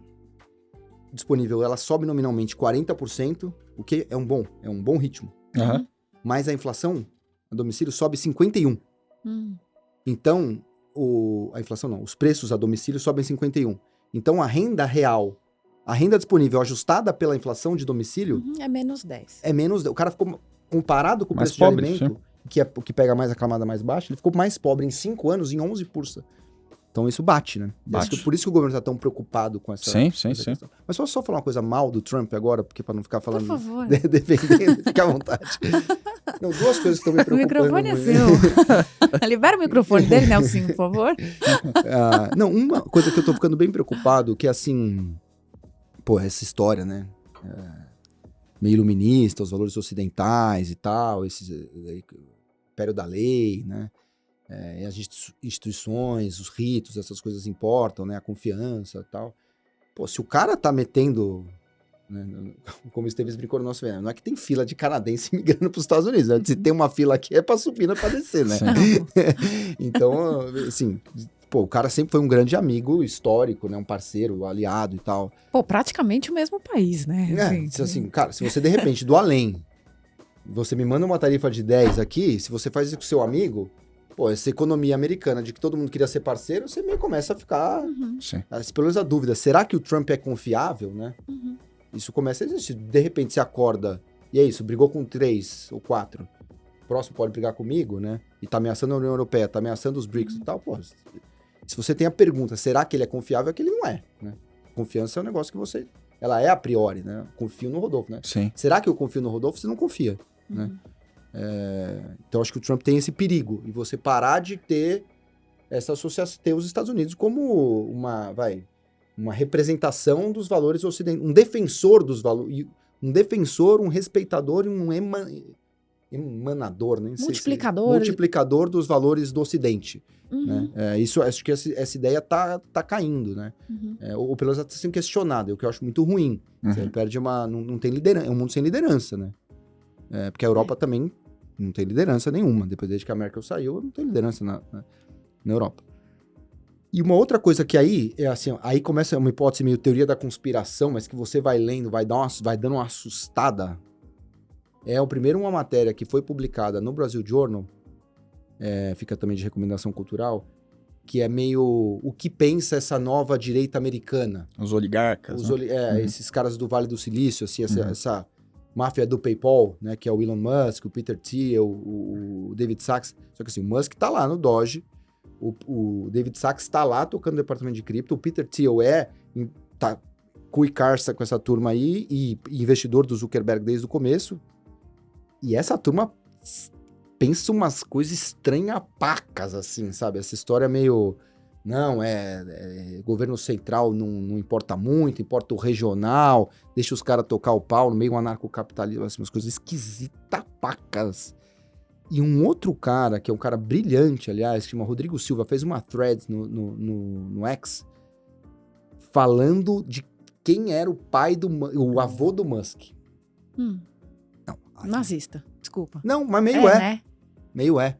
disponível, ela sobe nominalmente 40%, o que é um bom ritmo. Mas a inflação a domicílio sobe 51%. Então, a inflação não, os preços a domicílio sobem 51%. Então, a renda real, a renda disponível ajustada pela inflação de domicílio...
é menos 10.
É menos 10. O cara ficou, comparado com o
mais
preço
pobre,
de alimento, que é o que pega mais a camada mais baixa, ele ficou mais pobre em 5 anos, em 11%. Então isso bate, né?
Bate.
Por isso que o governo está tão preocupado com essa
Sim.
questão. Mas posso só falar uma coisa mal do Trump agora, porque para não ficar falando...
Por favor.
Defendendo, fique à vontade. Não, duas coisas que estão me
O
preocupando.
microfone é seu. Libera o microfone dele, Nelsinho, por favor.
Não, uma coisa que eu tô ficando bem preocupado, que é assim... Pô, essa história, né? Meio iluminista, os valores ocidentais e tal, esses... Império da lei, né? As instituições, os ritos, essas coisas importam, né? A confiança e tal. Pô, se o cara tá metendo... Né, como o Esteves brincou no nosso verão, não é que tem fila de canadense migrando para os Estados Unidos, né? Se tem uma fila aqui é para subir, não é para descer, né? Então, assim, pô, o cara sempre foi um grande amigo histórico, né? Um parceiro, aliado e tal.
Pô, praticamente o mesmo país, né?
Assim, cara, se você de repente do além, você me manda uma tarifa de 10 aqui, se você faz isso com seu amigo, pô, essa economia americana de que todo mundo queria ser parceiro, você meio começa a ficar, pelo menos a dúvida, será que o Trump é confiável, né? Isso começa a existir. De repente você acorda, e é isso, brigou com 3 ou 4. O próximo pode brigar comigo, né? E tá ameaçando a União Europeia, tá ameaçando os BRICS e tal, pô. Se você tem a pergunta, será que ele é confiável? É que ele não é, né? Confiança é um negócio que você... Ela é a priori, né? Confio no Rodolfo, né?
Sim.
Será que eu confio no Rodolfo? Você não confia, né? Então acho que o Trump tem esse perigo. E você parar de ter essa associação, ter os Estados Unidos como uma representação dos valores ocidentais, um defensor dos valores, um defensor, um respeitador e emanador, nem sei
Multiplicador.
Multiplicador dos valores do Ocidente.
Uhum.
Né? Isso, acho que essa ideia tá caindo, né?
Uhum.
Ou pelo menos está sendo questionada, o que eu acho muito ruim. Você perde não tem liderança, é um mundo sem liderança, né? Porque a Europa também não tem liderança nenhuma. Desde que a Merkel saiu, não tem liderança na Europa. E uma outra coisa que aí, assim, aí começa uma hipótese meio teoria da conspiração, mas que você vai lendo, vai dando uma assustada. Uma matéria que foi publicada no Brasil Journal, fica também de recomendação cultural, que é meio o que pensa essa nova direita americana.
Os oligarcas.
Esses caras do Vale do Silício, assim, essa máfia do PayPal, né, que é o Elon Musk, o Peter Thiel, o David Sachs. Só que assim, o Musk tá lá no Doge, o David Sachs tá lá tocando o departamento de cripto, o Peter Thiel tá cu e carça com essa turma aí, e investidor do Zuckerberg desde o começo. E essa turma pensa umas coisas estranhapacas, assim, sabe? Essa história meio... Não, governo central não importa muito, importa o regional, deixa os caras tocar o pau no meio anarcocapitalismo, assim, umas coisas esquisitapacas. E um outro cara, que é um cara brilhante, aliás, que chama Rodrigo Silva, fez uma thread no X, falando de quem era o avô do Musk.
Não,
assim,
nazista, desculpa.
Não, mas meio
né?
Meio é.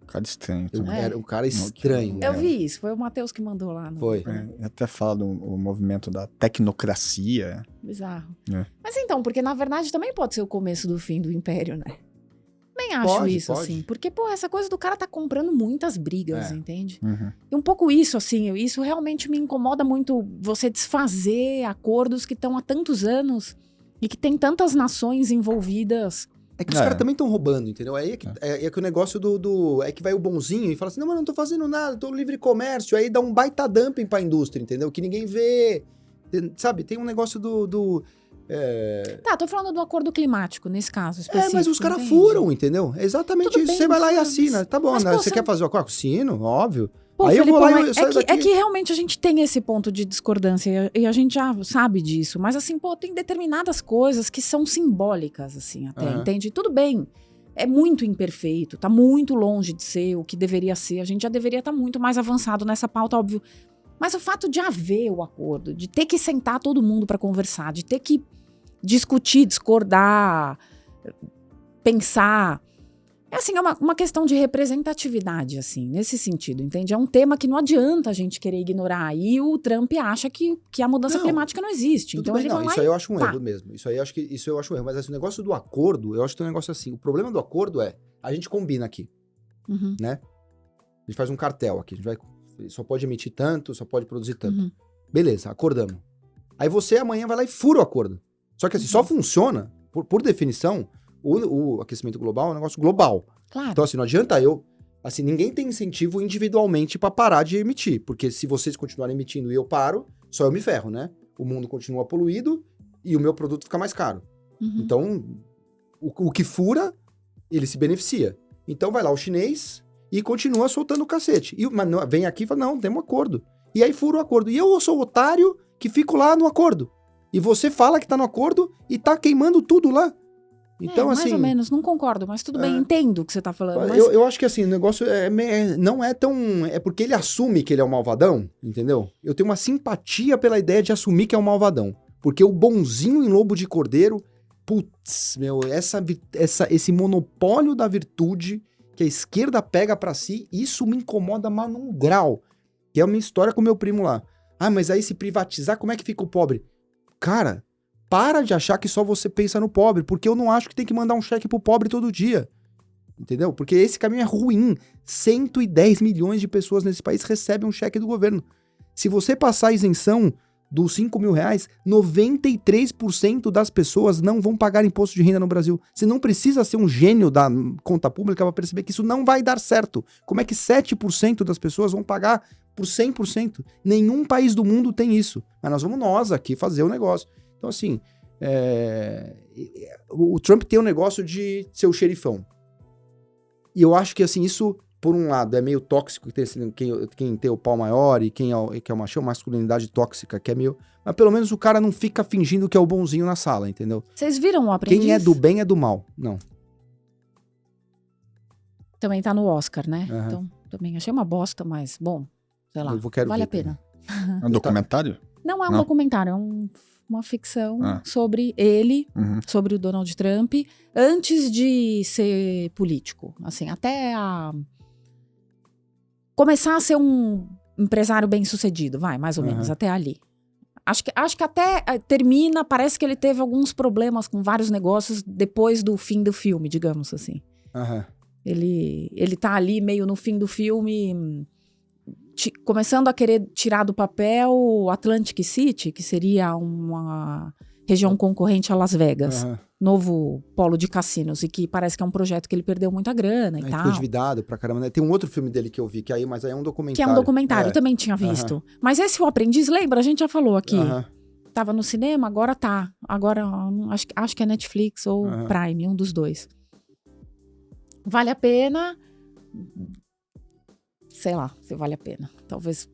Cara estranho.
Era um cara estranho.
Eu vi isso, foi o Matheus que mandou lá.
Foi.
Até fala do movimento da tecnocracia.
Bizarro. Mas então, porque na verdade também pode ser o começo do fim do império, né? Bem acho isso, assim. Porque, essa coisa do cara tá comprando muitas brigas, entende? E um pouco isso, assim, isso realmente me incomoda muito, você desfazer acordos que estão há tantos anos e que tem tantas nações envolvidas.
É que os caras também estão roubando, entendeu? Aí é que o negócio é que vai o bonzinho e fala assim, não, mas não tô fazendo nada, tô livre comércio, aí dá um baita dumping pra indústria, entendeu? Que ninguém vê, sabe? Tem um negócio
Tá, tô falando do acordo climático, nesse caso específico.
Mas os caras furam, entendeu? É exatamente
Tudo
isso.
bem,
você vai lá e assina. Tá bom, né? Você quer fazer o acordo? Assino, óbvio.
Pô,
aí
Felipe,
eu vou lá e eu saio daqui.
É que realmente a gente tem esse ponto de discordância e a gente já sabe disso. Mas assim, tem determinadas coisas que são simbólicas, assim, até, entende? Tudo bem, é muito imperfeito, tá muito longe de ser o que deveria ser. A gente já deveria estar muito mais avançado nessa pauta, óbvio. Mas o fato de haver o acordo, de ter que sentar todo mundo para conversar, de ter que discutir, discordar, pensar... É assim, é uma questão de representatividade, assim, nesse sentido, entende? É um tema que não adianta a gente querer ignorar. E o Trump acha que a mudança climática não existe. Então
bem,
ele vai lá
isso aí eu acho um erro mesmo. Isso eu acho um erro. Mas assim, o negócio do acordo, eu acho que tem um negócio assim. O problema do acordo a gente combina aqui, né? A gente faz um cartel aqui. Só pode emitir tanto, só pode produzir tanto. Beleza, acordamos. Aí você amanhã vai lá e fura o acordo. Só que assim, só funciona, por definição... O aquecimento global é um negócio global.
Claro.
Então, assim, não adianta assim, ninguém tem incentivo individualmente para parar de emitir. Porque se vocês continuarem emitindo e eu paro, só eu me ferro, né? O mundo continua poluído e o meu produto fica mais caro. Então, o que fura, ele se beneficia. Então, vai lá o chinês e continua soltando o cacete. Mas vem aqui e fala, não, tem um acordo. E aí fura o acordo. E eu sou o otário que fico lá no acordo. E você fala que tá no acordo e tá queimando tudo lá. Então,
mais
assim,
ou menos, não concordo, mas tudo bem, entendo o que você tá falando. Mas...
Eu acho que assim, o negócio não é tão... É porque ele assume que ele é um malvadão, entendeu? Eu tenho uma simpatia pela ideia de assumir que é um malvadão. Porque o bonzinho em lobo de cordeiro, putz, meu, esse monopólio da virtude que a esquerda pega pra si, isso me incomoda, mas num grau. Que é uma história com o meu primo lá. Ah, mas aí se privatizar, como é que fica o pobre? Cara... Para de achar que só você pensa no pobre, porque eu não acho que tem que mandar um cheque pro pobre todo dia. Entendeu? Porque esse caminho é ruim. 110 milhões de pessoas nesse país recebem um cheque do governo. Se você passar a isenção dos 5 mil reais, 93% das pessoas não vão pagar imposto de renda no Brasil. Você não precisa ser um gênio da conta pública para perceber que isso não vai dar certo. Como é que 7% das pessoas vão pagar por 100%? Nenhum país do mundo tem isso. Mas nós aqui fazer o negócio. Então, assim, o Trump tem um negócio de ser o xerifão. E eu acho que, assim, isso, por um lado, é meio tóxico, quem tem o pau maior e quem é o machão, masculinidade tóxica, que é meio... Mas pelo menos o cara não fica fingindo que é o bonzinho na sala, entendeu?
Vocês viram o Aprendiz?
Quem é do bem é do mal. Não.
Também tá no Oscar, né?
Aham.
Então, também achei uma bosta, mas, bom, sei lá,
Quero
vale
ver
a pena.
É um documentário?
Não é um
Não?
documentário, é uma ficção
Ah.
sobre ele,
Uhum.
sobre o Donald Trump, antes de ser político. Assim, começar a ser um empresário bem-sucedido, vai, mais ou menos, até ali. Acho que até termina, parece que ele teve alguns problemas com vários negócios depois do fim do filme, digamos assim.
Aham.
Ele tá ali meio no fim do filme, começando a querer tirar do papel o Atlantic City, que seria uma região concorrente a Las Vegas.
Aham.
Novo polo de cassinos, e que parece que é um projeto que ele perdeu muita grana e
Aí
tal.
ficou endividado pra caramba, né? Tem um outro filme dele que eu vi, mas aí é um documentário.
Que é um documentário, eu também tinha visto. Mas esse O Aprendiz, lembra? A gente já falou aqui.
Aham.
Tava no cinema, agora tá. Agora, acho que é Netflix ou Prime, um dos dois. Vale a pena. Sei lá, se vale a pena. Talvez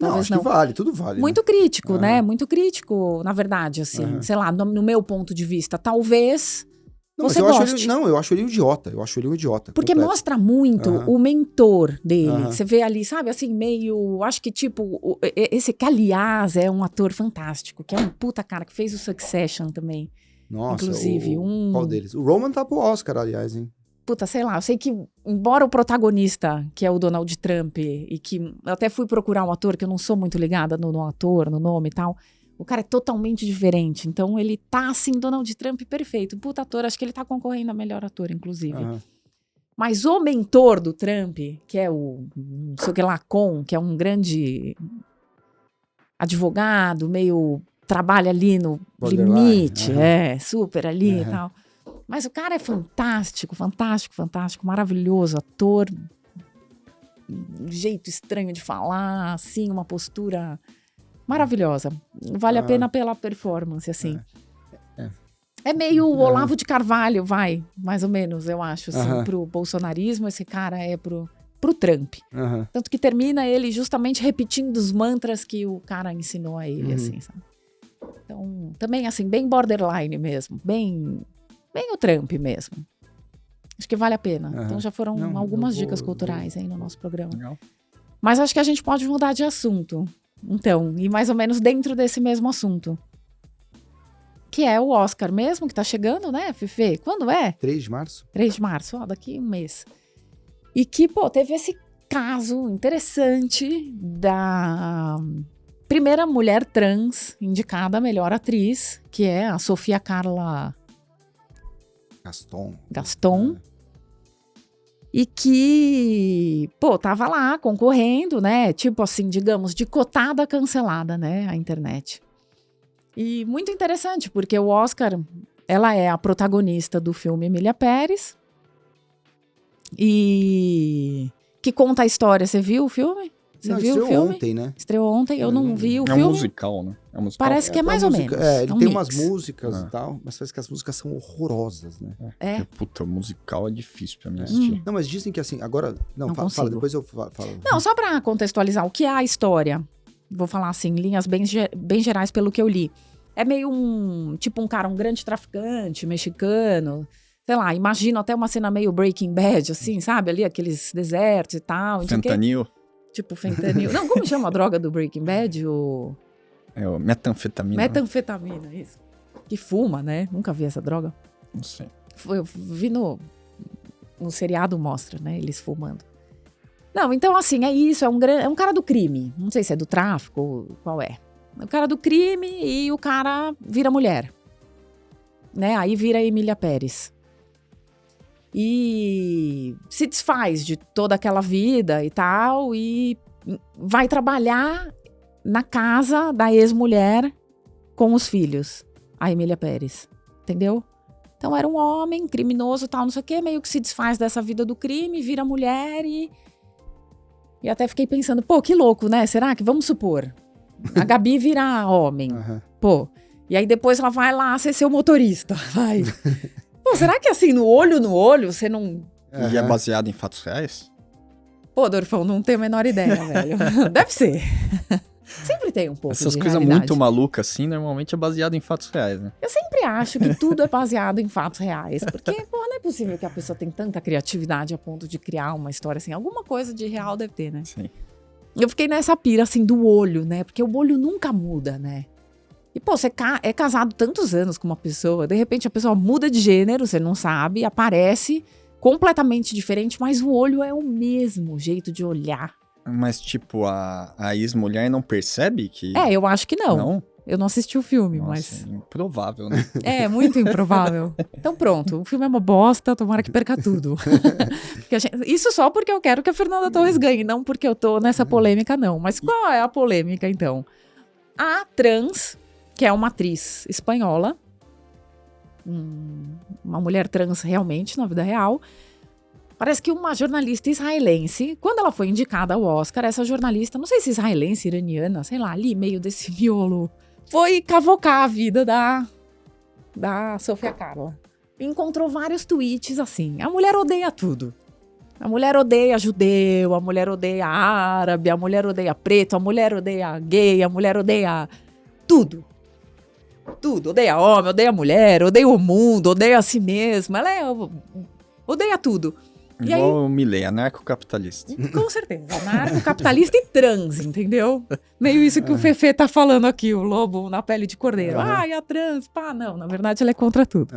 Acho
não.
que vale, tudo vale.
Muito crítico, né? Muito crítico, na verdade, assim. Sei lá, no meu ponto de vista. Talvez você goste.
Eu acho ele um idiota. Eu acho ele um idiota.
Porque
completo.
mostra muito o mentor dele.
Aham.
Você vê ali, sabe, assim, meio... Acho que, tipo, esse que, aliás, é um ator fantástico. Que é um puta cara, que fez o Succession também.
Nossa,
Inclusive,
qual deles? O Roman tá pro Oscar, aliás, hein?
Puta, sei lá, eu sei que, embora o protagonista, que é o Donald Trump, e que eu até fui procurar um ator, que eu não sou muito ligada no ator, no nome e tal, o cara é totalmente diferente. Então, ele tá, assim, Donald Trump perfeito. Puta ator, acho que ele tá concorrendo a melhor ator, inclusive. Mas o mentor do Trump, que é o, não sei o que lá, que é um grande advogado, meio trabalha ali no limite, super ali e tal. Mas o cara é fantástico, fantástico, fantástico, maravilhoso, ator, um jeito estranho de falar, assim, uma postura maravilhosa. Vale a pena pela performance, assim. É meio o Olavo de Carvalho, mais ou menos, eu acho, assim, pro bolsonarismo, esse cara é pro Trump. Tanto que termina ele justamente repetindo os mantras que o cara ensinou a ele, assim, sabe? Então, também, assim, bem borderline mesmo, bem o Trump mesmo. Acho que vale a pena. Então já foram algumas dicas culturais aí no nosso programa.
Legal.
Mas acho que a gente pode mudar de assunto. Então, e mais ou menos dentro desse mesmo assunto. Que é o Oscar mesmo, que tá chegando, né, Fefe? Quando é?
3 de março?
3 de março, ó, daqui um mês. E que, pô, teve esse caso interessante da primeira mulher trans indicada a melhor atriz, que é a Sofia Carla Gaston. E que, pô, tava lá concorrendo, né? Tipo assim, digamos, de cotada cancelada, né? A internet. E muito interessante, porque o Oscar, ela é a protagonista do filme Emília Pérez. E que conta a história. Você viu o filme? Você viu o filme?
Ontem, né?
Estreou ontem, eu não vi o
É
filme.
um musical, né? É um musical.
Parece que é mais ou menos.
Ele
um
tem
mix.
umas músicas e tal, mas parece que as músicas são horrorosas, né?
É.
Puta, musical é difícil pra mim assistir.
Não, mas dizem que assim, agora... Não, fala,
consigo.
depois eu falo.
Não, só pra contextualizar, o que é a história? Vou falar assim, em linhas bem gerais pelo que eu li. É meio tipo um cara, um grande traficante mexicano. Sei lá, imagino até uma cena meio Breaking Bad, assim, sabe? Ali, aqueles desertos e tal.
Fentanil.
Tipo fentanil. Não, como chama a droga do Breaking Bad?
É o metanfetamina.
Metanfetamina, isso. Que fuma, né? Nunca vi essa droga.
Não sei.
Eu vi no seriado, mostra, né? Eles fumando. Não, então assim, é isso. É um cara do crime. Não sei se é do tráfico ou qual é. O cara do crime e o cara vira mulher. Né? Aí vira Emília Pérez. E se desfaz de toda aquela vida e tal, e vai trabalhar na casa da ex-mulher com os filhos, a Emília Pérez, entendeu? Então era um homem criminoso e tal, não sei o quê, meio que se desfaz dessa vida do crime, vira mulher e até fiquei pensando, pô, que louco, né? Será que, vamos supor, a Gabi vira homem, pô, e aí depois ela vai lá ser seu motorista, vai... Pô, será que assim, no olho você não...
E é baseado em fatos reais?
Pô, Dorfão, não tenho a menor ideia, velho. Deve ser. Sempre tem um pouco
Essas
de
coisas
realidade.
muito malucas, assim, normalmente é baseado em fatos reais, né?
Eu sempre acho que tudo é baseado em fatos reais, porque, pô, não é possível que a pessoa tenha tanta criatividade a ponto de criar uma história assim. Alguma coisa de real deve ter, né?
Sim.
Eu fiquei nessa pira, assim, do olho, né? Porque o olho nunca muda, né? E, pô, você é casado tantos anos com uma pessoa, de repente a pessoa muda de gênero, você não sabe, aparece completamente diferente, mas o olho é o mesmo jeito de olhar.
Mas, tipo, a ex-mulher não percebe que...
Eu acho que não.
Não?
Eu não assisti o filme,
Nossa,
mas...
é improvável, né?
É, muito improvável. Então pronto, o filme é uma bosta, tomara que perca tudo. Porque isso só porque eu quero que a Fernanda Torres ganhe, não porque eu tô nessa polêmica, não. Mas qual é a polêmica, então? A trans, que é uma atriz espanhola, uma mulher trans realmente, na vida real, parece que uma jornalista israelense, quando ela foi indicada ao Oscar, essa jornalista, não sei se israelense, iraniana, sei lá, ali meio desse miolo, foi cavocar a vida da Sofia Carla. Encontrou vários tweets assim, a mulher odeia tudo. A mulher odeia judeu, a mulher odeia árabe, a mulher odeia preto, a mulher odeia gay, a mulher odeia tudo. Tudo, odeia homem, odeia mulher, odeia o mundo, odeia a si mesma, odeia tudo. E
Igual
aí,
o Milley, anarcocapitalista.
com certeza, anarcocapitalista e trans, entendeu? Meio isso que o Fefe tá falando aqui, o lobo na pele de cordeiro. Ai, a trans, pá, não, na verdade ela é contra tudo.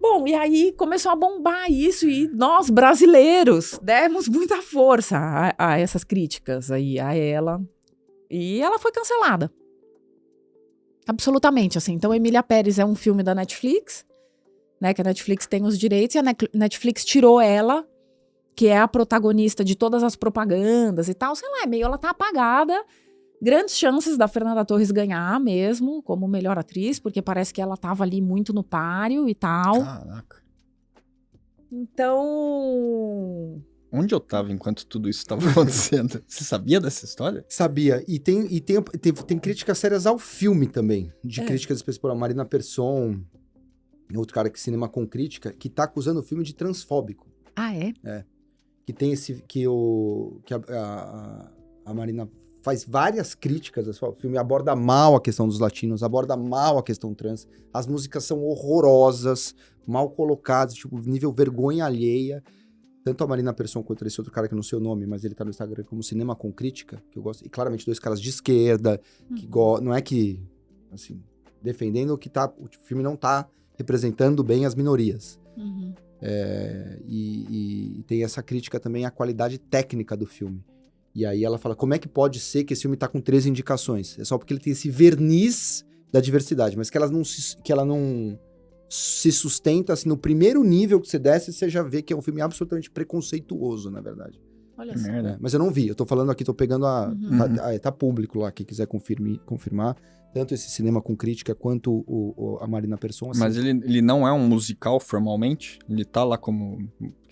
Bom, e aí começou a bombar isso e nós, brasileiros, demos muita força a essas críticas aí, a ela. E ela foi cancelada. Absolutamente, assim. Então, Emília Pérez é um filme da Netflix, né, que a Netflix tem os direitos, e a Netflix tirou ela, que é a protagonista de todas as propagandas e tal, sei lá, ela tá apagada, grandes chances da Fernanda Torres ganhar mesmo, como melhor atriz, porque parece que ela tava ali muito no páreo e tal.
Caraca.
Então...
Onde eu tava enquanto tudo isso tava acontecendo? Você sabia dessa história?
Sabia. E tem críticas sérias ao filme também. De críticas específicas por a Marina Persson, outro cara que cinema com crítica, que tá acusando o filme de transfóbico.
Ah, é?
É. Que tem esse... Que a Marina faz várias críticas. O filme aborda mal a questão dos latinos, aborda mal a questão trans. As músicas são horrorosas, mal colocadas, tipo, nível vergonha alheia. Tanto a Marina Persson quanto esse outro cara que eu não sei o nome, mas ele tá no Instagram como Cinema com Crítica, que eu gosto. E claramente dois caras de esquerda, que não é que, assim, defendendo que o filme não tá representando bem as minorias.
Uhum.
E tem essa crítica também à qualidade técnica do filme. E aí ela fala, como é que pode ser que esse filme tá com 13 indicações? É só porque ele tem esse verniz da diversidade, mas que ela não se sustenta, assim, no primeiro nível que você desce, você já vê que é um filme absolutamente preconceituoso, na verdade.
Olha só.
Mas eu não vi, eu tô falando aqui, tô pegando tá público lá, quem quiser confirmar, tanto esse Cinema com Crítica quanto a Marina Persson. Assim.
Mas ele não é um musical formalmente? Ele tá lá como...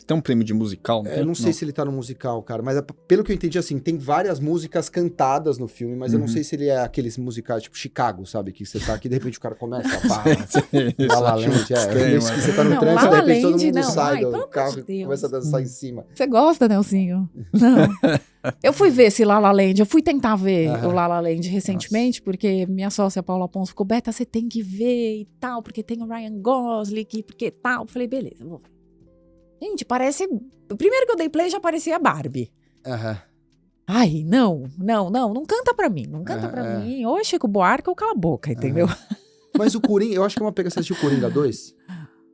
Tem um prêmio de musical, né?
Eu não sei se ele tá no musical, cara, mas pelo que eu entendi, assim, tem várias músicas cantadas no filme, mas eu não sei se ele é aqueles musicais, tipo Chicago, sabe? Que você tá aqui, de repente o cara começa a La La Land, você tá no trânsito, de repente todo mundo sai do carro e começa a dançar em cima.
Você gosta, Nelsinho? Não. Eu fui ver esse La La Land, eu fui tentar ver o La La Land recentemente, porque minha sócia Paula Aponso ficou, Beta, você tem que ver e tal, porque tem o Ryan Gosling, porque tal. Eu falei, beleza, vou ver. Gente, parece... Primeiro que eu dei play, já parecia Barbie. Ai, não canta pra mim, não canta pra mim. Ou é Chico Buarque ou Cala a Boca, entendeu?
Mas o Coringa, eu acho que é uma pega, você assistiu o Coringa 2?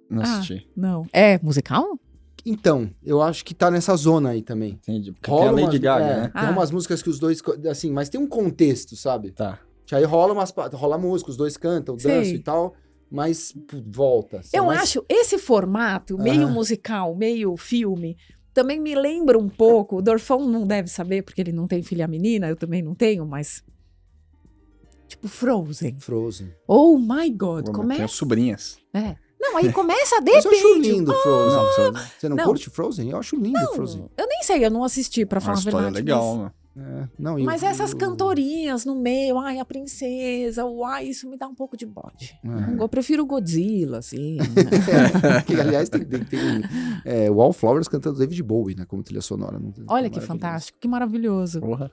Não assisti.
Não. É musical?
Então, eu acho que tá nessa zona aí também.
Entendi. Porque tem a Lady Gaga, né?
Tem umas músicas que os dois, assim, mas tem um contexto, sabe?
Tá.
Aí rola música, os dois cantam, dançam e tal... Mas volta. Assim,
eu acho esse formato, meio musical, meio filme, também me lembra um pouco. O Dorfão não deve saber, porque ele não tem filha menina, eu também não tenho, mas. Tipo Frozen. Oh my God, começa.
Tenho sobrinhas.
Não, aí começa de
repente.
Mas
eu acho lindo Frozen. Você não curte Frozen? Eu acho lindo Frozen.
Eu nem sei, eu não assisti, pra falar a verdade.
Uma história legal, né?
Mas essas cantorinhas no meio, ai, a princesa, isso me dá um pouco de bode. Eu prefiro Godzilla, assim.
Que, aliás, tem Wallflowers cantando David Bowie, né, como trilha sonora.
Olha que fantástico, que maravilhoso.
Porra.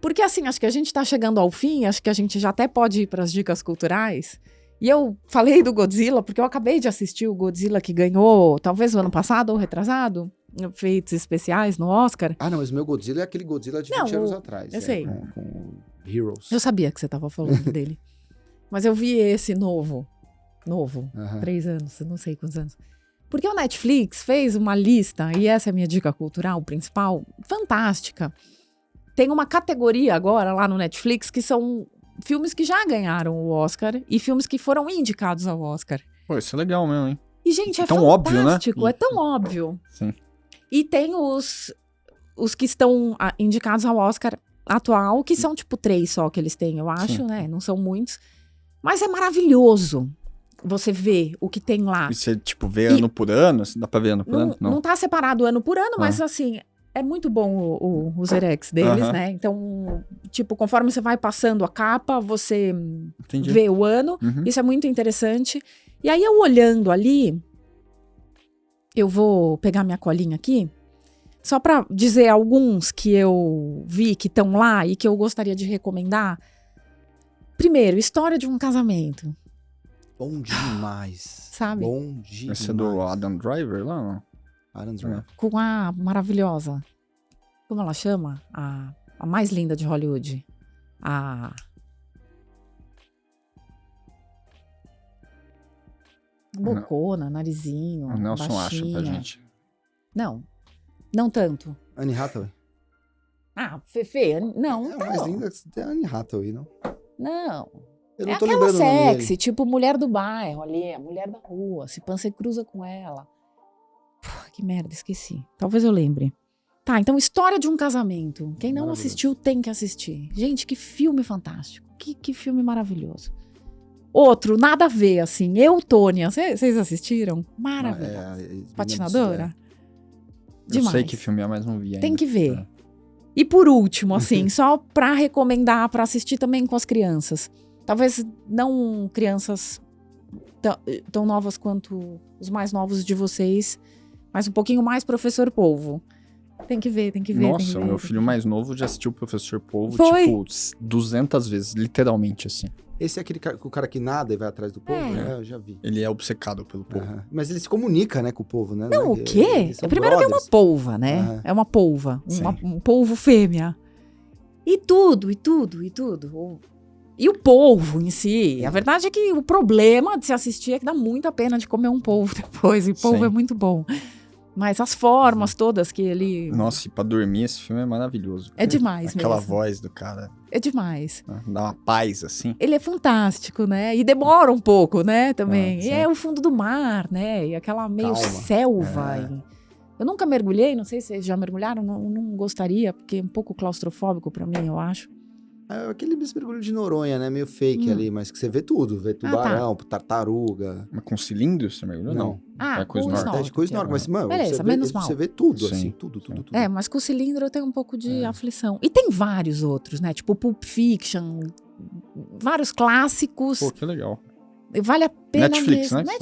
Porque assim, acho que a gente tá chegando ao fim, acho que a gente já até pode ir para as dicas culturais. E eu falei do Godzilla, porque eu acabei de assistir o Godzilla que ganhou, talvez o ano passado ou retrasado, efeitos especiais no Oscar.
Ah, não, mas o meu Godzilla é aquele Godzilla de 20 anos atrás.
Eu sei.
Com Heroes.
Eu sabia que você tava falando dele. Mas eu vi esse novo. 3 anos, não sei quantos anos. Porque o Netflix fez uma lista, e essa é a minha dica cultural principal, fantástica. Tem uma categoria agora lá no Netflix que são filmes que já ganharam o Oscar e filmes que foram indicados ao Oscar.
Pô, isso é legal mesmo, hein?
E, gente, é
tão
fantástico,
óbvio, né?
É tão óbvio.
Sim.
E tem os que estão indicados ao Oscar atual, que são tipo 3 só que eles têm, eu acho,
Sim.
né? Não são muitos. Mas é maravilhoso você ver o que tem lá.
E você, tipo, vê ano por ano? Dá pra ver ano por ano?
Não tá separado ano por ano, mas assim, é muito bom os Erex deles, né? Então, tipo, conforme você vai passando a capa, você vê o ano. Isso é muito interessante. E aí, eu olhando ali, eu vou pegar minha colinha aqui, só pra dizer alguns que eu vi que estão lá e que eu gostaria de recomendar. Primeiro, História de um Casamento.
Bom demais.
Sabe?
Bom demais.
Esse é do Adam Driver lá, não?
Adam Driver.
Com a maravilhosa. Como ela chama? A mais linda de Hollywood. Bocona, narizinho.
O Nelson
baixinha.
acha pra gente.
Não tanto.
Anne Hathaway.
Fefe, não.
É a mais linda é a Anne Hathaway, não?
Não.
Eu não
É
tô
aquela
lembrando o nome
sexy,
dele.
tipo mulher do bairro ali, a mulher da rua. Se você cruza com ela. Que merda, esqueci. Talvez eu lembre. Tá, então História de um Casamento. Quem não assistiu tem que assistir. Gente, que filme fantástico. Que filme maravilhoso. Outro, nada a ver, assim. Eutônia. Vocês assistiram? Maravilhoso. Patinadora?
Eu
Demais.
sei que filme é, mas não vi ainda.
Tem que ver. E por último, assim, só pra recomendar, pra assistir também com as crianças. Talvez não crianças tão novas quanto os mais novos de vocês, mas um pouquinho mais Professor Polvo. Tem que ver.
Nossa, o meu filho mais novo já assistiu o Professor Polvo,
Foi?
tipo, 200 vezes, literalmente, assim.
Esse é aquele o cara que nada e vai atrás do povo? É, eu já vi.
Ele é obcecado pelo povo.
Mas ele se comunica, né, com o povo, né?
Não, o quê? Primeiro que é uma polva, né? É uma polva. Um polvo fêmea. E tudo. E o polvo em si. A verdade é que o problema de se assistir é que dá muita pena de comer um polvo depois. E polvo é muito bom. Mas as formas todas que ele...
Nossa, e pra dormir esse filme é maravilhoso.
É demais
Aquela
mesmo.
voz do cara.
É demais.
Dá uma paz, assim.
Ele é fantástico, né? E demora um pouco, né, também.
Sim.
E é o fundo do mar, né? E aquela meio selva. Eu nunca mergulhei, não sei se vocês já mergulharam, não gostaria, porque é um pouco claustrofóbico pra mim, eu acho.
É aquele mergulho de Noronha, né? Meio fake ali, mas que você vê tudo. Vê tubarão, tartaruga.
Mas com cilindro você mergulhou? Não.
É
com snorkel.
É de coisa snorkel, mas, mano,
beleza, menos mal.
Você vê tudo, assim, tudo.
É, mas com o cilindro eu tenho um pouco de aflição. E tem vários outros, né? Tipo Pulp Fiction, vários clássicos.
Pô, que legal.
Vale a pena
Netflix,
mesmo.
né?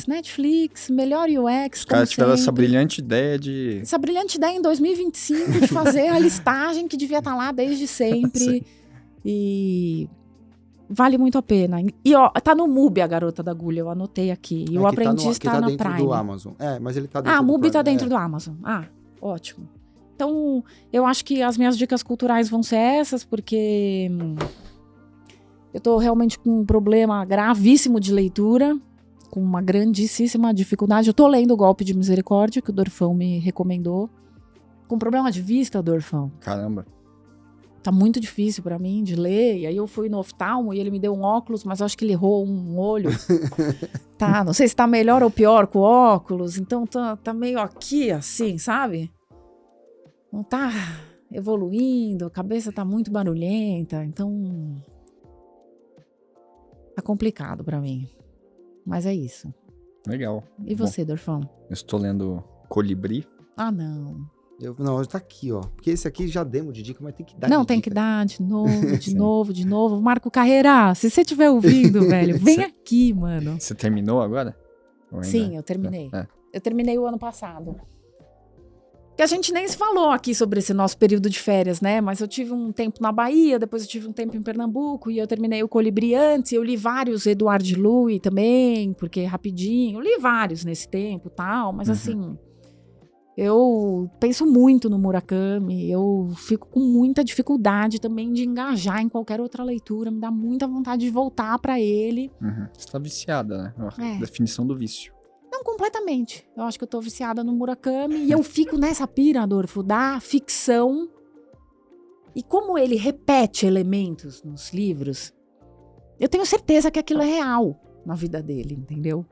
Netflix, melhor UX,
Os caras tiveram essa brilhante ideia de...
Essa brilhante ideia em 2025 de fazer a listagem que devia estar lá desde sempre. E vale muito a pena. E ó, tá no MUBI a Garota da Agulha, eu anotei aqui. E o Aprendiz tá na
dentro
Prime.
do Amazon. Mas ele tá dentro do
o MUBI
Prime.
tá dentro do Amazon. Ótimo. Então, eu acho que as minhas dicas culturais vão ser essas, porque eu tô realmente com um problema gravíssimo de leitura, com uma grandíssima dificuldade. Eu tô lendo O Golpe de Misericórdia, que o Dorfão me recomendou. Com problema de vista, Dorfão.
Caramba.
Tá muito difícil pra mim de ler. E aí eu fui no oftalmo e ele me deu um óculos, mas eu acho que ele errou um olho. Não sei se tá melhor ou pior com o óculos. Então tá meio aqui, assim, sabe? Não tá evoluindo, a cabeça tá muito barulhenta. Então tá complicado pra mim. Mas é isso.
Legal.
E você, Dorfão?
Eu estou lendo Colibri.
Não.
Não, tá aqui, ó. Porque esse aqui já demos de dica, mas tem que dar
Não, tem que dar de novo, de novo. Marco Carreira, se você estiver ouvindo, velho, vem aqui, mano.
Você terminou agora?
Sim, eu terminei. Eu terminei o ano passado. Que a gente nem se falou aqui sobre esse nosso período de férias, né? Mas eu tive um tempo na Bahia, depois eu tive um tempo em Pernambuco e eu terminei o Colibri antes. Eu li vários Edward Louis também, porque é rapidinho. Eu li vários nesse tempo e tal, mas assim... Eu penso muito no Murakami, eu fico com muita dificuldade também de engajar em qualquer outra leitura, me dá muita vontade de voltar pra ele.
Você tá viciada, né?
É.
Definição do vício.
Não completamente, eu acho que eu tô viciada no Murakami e eu fico nessa pira, Adolfo, da ficção. E como ele repete elementos nos livros, eu tenho certeza que aquilo é real na vida dele, entendeu?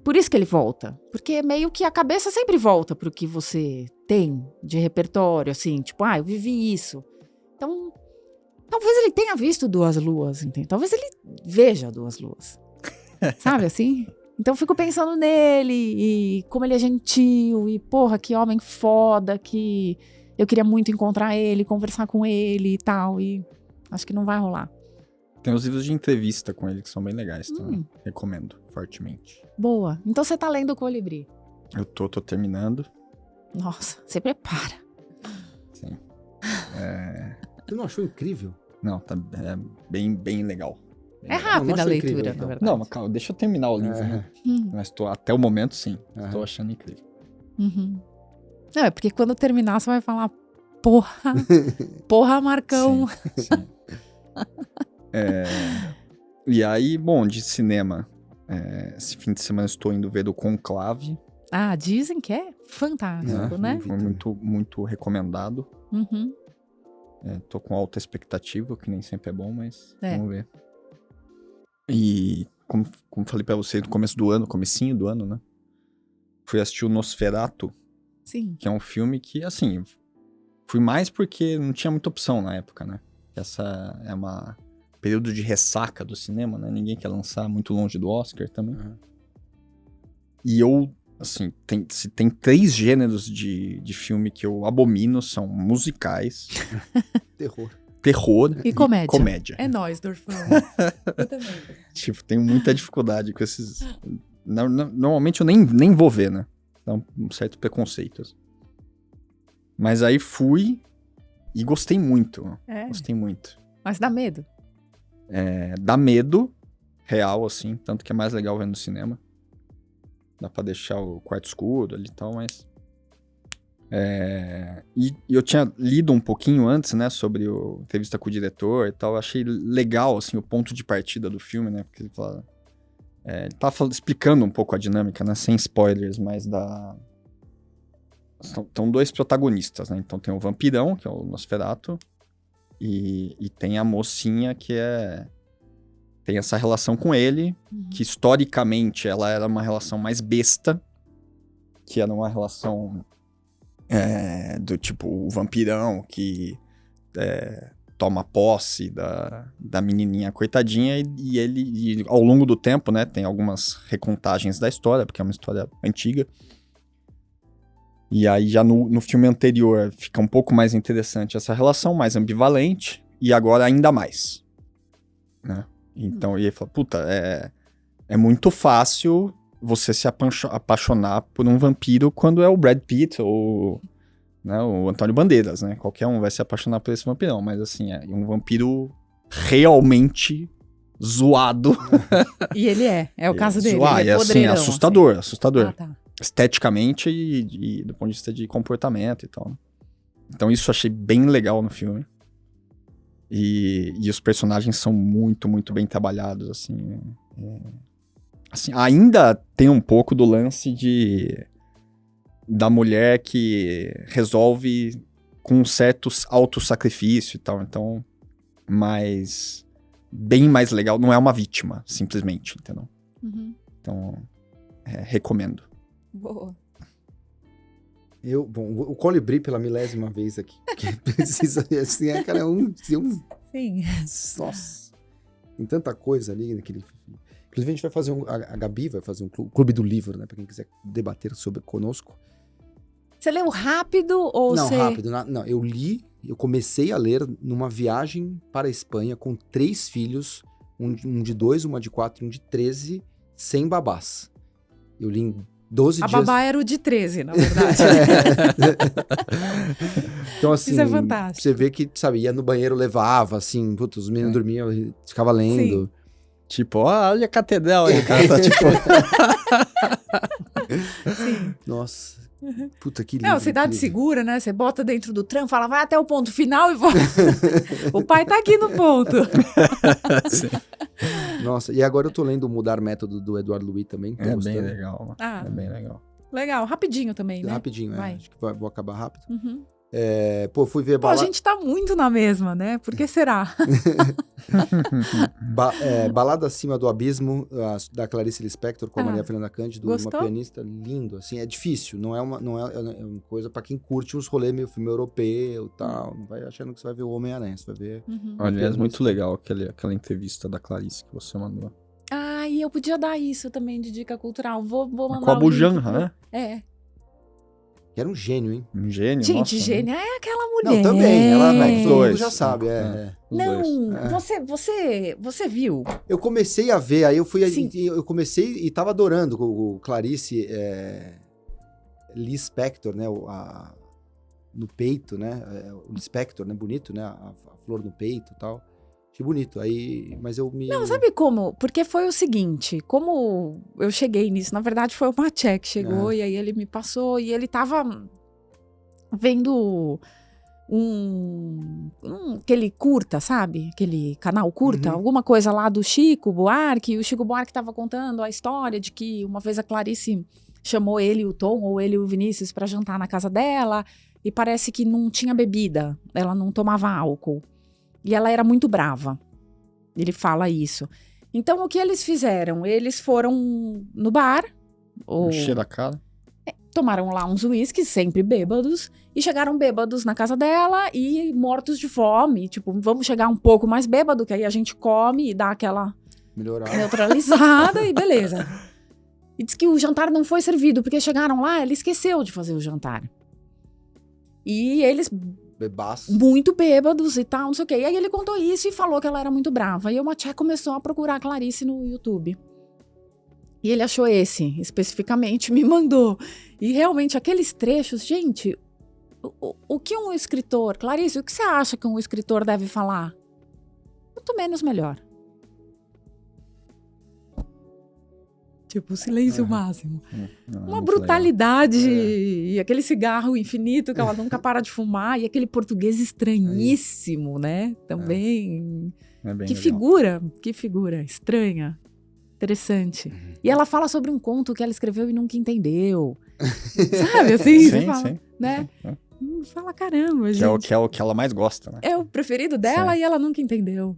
Por isso que ele volta. Porque meio que a cabeça sempre volta pro que você tem de repertório, assim. Tipo, eu vivi isso. Então, talvez ele tenha visto Duas Luas, entende? Talvez ele veja Duas Luas. Sabe, assim? Então, eu fico pensando nele e como ele é gentil. E, porra, que homem foda, que eu queria muito encontrar ele, conversar com ele e tal. E acho que não vai rolar.
Tem os livros de entrevista com ele que são bem legais também. Recomendo fortemente.
Boa. Então você tá lendo o Colibri?
Eu tô terminando.
Nossa, você prepara.
Sim.
Você não achou incrível?
Não, tá bem legal. Bem
É
legal.
rápida a
achei
leitura,
incrível,
na
então.
verdade.
Não, mas calma, deixa eu terminar o livro, né? Mas até o momento, sim. Tô achando incrível.
Não, é porque quando terminar você vai falar, porra, Marcão.
Sim. E aí, bom, de cinema, esse fim de semana estou indo ver o Conclave.
Dizem que é fantástico, né?
Foi muito recomendado. Tô com alta expectativa, que nem sempre é bom, mas vamos ver. E, como falei pra você no começo do ano, comecinho do ano, né? Fui assistir o Nosferatu,
Sim.
que é um filme que, assim, fui mais porque não tinha muita opção na época, né? Essa é uma período de ressaca do cinema, né? Ninguém quer lançar muito longe do Oscar também. E eu, assim, se tem 3 gêneros de filme que eu abomino, são musicais, terror
E comédia.
É
nóis, Dorfão. Eu também.
Tipo, tenho muita dificuldade com esses... Normalmente eu nem vou ver, né? Dá um certo preconceito. Assim. Mas aí fui e gostei muito. Gostei muito.
Mas dá medo?
Dá medo, real, assim. Tanto que é mais legal ver no cinema. Dá pra deixar o quarto escuro ali e tal, mas... E eu tinha lido um pouquinho antes, né, sobre a entrevista com o diretor e tal. Eu achei legal, assim, o ponto de partida do filme, né? Porque ele fala... ele tá explicando um pouco a dinâmica, né? Sem spoilers, mas Estão 2 protagonistas, né? Então tem o vampirão, que é o Nosferatu, e tem a mocinha que tem essa relação com ele, que historicamente ela era uma relação mais besta, que era uma relação do tipo o vampirão que toma posse da menininha coitadinha e ele, ao longo do tempo, né, tem algumas recontagens da história, porque é uma história antiga. E aí já no filme anterior fica um pouco mais interessante essa relação, mais ambivalente, e agora ainda mais, né? Então, e ele fala, puta, é muito fácil você se apaixonar por um vampiro quando é o Brad Pitt ou, né, o Antônio Bandeiras, né? Qualquer um vai se apaixonar por esse vampirão, mas assim, é um vampiro realmente zoado.
E ele é o caso dele.
Zoar,
ele é
assim, assustador.
Tá.
Esteticamente e do ponto de vista de comportamento e tal. Então isso eu achei bem legal no filme. E os personagens são muito, muito bem trabalhados, assim. Assim, ainda tem um pouco do lance da mulher que resolve com um certo autossacrifício e tal. Então, mas bem mais legal. Não é uma vítima, simplesmente, entendeu? Então, recomendo.
Boa.
O Colibri pela 1000ª vez aqui. Que precisa, assim, cara,
Sim.
Nossa. Tem tanta coisa ali naquele... Inclusive, a gente vai fazer a Gabi vai fazer um clube do livro, né? Pra quem quiser debater sobre conosco.
Você leu rápido ou
Não,
você...
rápido. Não, eu comecei a ler numa viagem para a Espanha com 3 filhos, um de 2, uma de 4 e um de 13, sem babás. Eu li em 12
A
dias.
babá era o de 13, na verdade.
Então, assim,
Isso é fantástico.
você vê que, sabe, ia no banheiro, levava, assim, putz, os meninos dormiam, ficava lendo.
Sim.
Tipo, olha a catedral aí, o cara tá tipo...
Sim.
Nossa, puta, que lindo.
Não, cidade segura, né? Você bota dentro do tram, fala, vai até o ponto final e volta. O pai tá aqui no ponto.
Nossa, e agora eu tô lendo o Mudar Método do Eduardo Louis também.
É
gostando.
bem legal.
Ah.
É bem legal.
Legal, rapidinho também, né?
Rapidinho,
Vai.
acho que vou acabar rápido.
Uhum.
Pô, fui ver
Pô, a gente tá muito na mesma, né? Por que será?
Balada Acima do Abismo, da Clarice Lispector com a
Ah,
Maria Fernanda Cândido,
gostou?
uma pianista lindo, assim, é difícil, não é uma coisa pra quem curte uns rolês meio filme europeu e tal, não vai achando que você vai ver o Homem-Aranha, você vai ver...
Uhum.
Aliás, muito legal aquela entrevista da Clarice que você mandou.
Ah, e eu podia dar isso também de dica cultural. Vou mandar
Com a
o link
Bujanra,
pro-
né?
É.
Que era um gênio, hein?
Um gênio,
Gente,
nossa,
gênia é aquela mulher.
Não, também, ela
Os
todo mundo
dois.
já sabe,
Os dois.
Não, você viu?
Eu comecei a ver, aí
Sim.
eu comecei e tava adorando o Clarice Lispector, né, no peito, né, o Lispector, né, bonito, né, a flor no peito e tal. Achei bonito, aí, mas eu me...
Não, sabe como? Porque foi o seguinte, como eu cheguei nisso, na verdade foi o Maché que chegou e aí ele me passou e ele tava vendo aquele curta, sabe? Aquele canal curta,
Uhum.
alguma coisa lá do Chico Buarque, e o Chico Buarque tava contando a história de que uma vez a Clarice chamou ele e o Tom, ou ele e o Vinícius pra jantar na casa dela, e parece que não tinha bebida, ela não tomava álcool. E ela era muito brava. Ele fala isso. Então, o que eles fizeram? Eles foram no bar, ou
Cheira a cara.
tomaram lá uns uísques, sempre bêbados, e chegaram bêbados na casa dela e mortos de fome. Tipo, vamos chegar um pouco mais bêbado, que aí a gente come e dá aquela
Melhorar.
neutralizada e beleza. E diz que o jantar não foi servido, porque chegaram lá, ele esqueceu de fazer o jantar. E eles
Bebaço.
muito bêbados e tal, não sei o quê. E aí ele contou isso e falou que ela era muito brava. E o Maché começou a procurar a Clarice no YouTube. E ele achou esse, especificamente, me mandou. E realmente, aqueles trechos, gente, o que um escritor... Clarice, o que você acha que um escritor deve falar? Quanto menos, melhor. Tipo, silêncio máximo.
Não,
Uma
muito
brutalidade. E aquele cigarro infinito que ela nunca para de fumar. E aquele português estranhíssimo, né? Também.
legal. É bem
Que
legal.
figura estranha. Interessante. E ela fala sobre um conto que ela escreveu e nunca entendeu. Sabe assim? Você
Sim,
fala,
sim.
né?
Sim.
Fala, caramba,
Que é,
gente.
o que ela mais gosta, né?
É o preferido dela
Sim.
e ela nunca entendeu.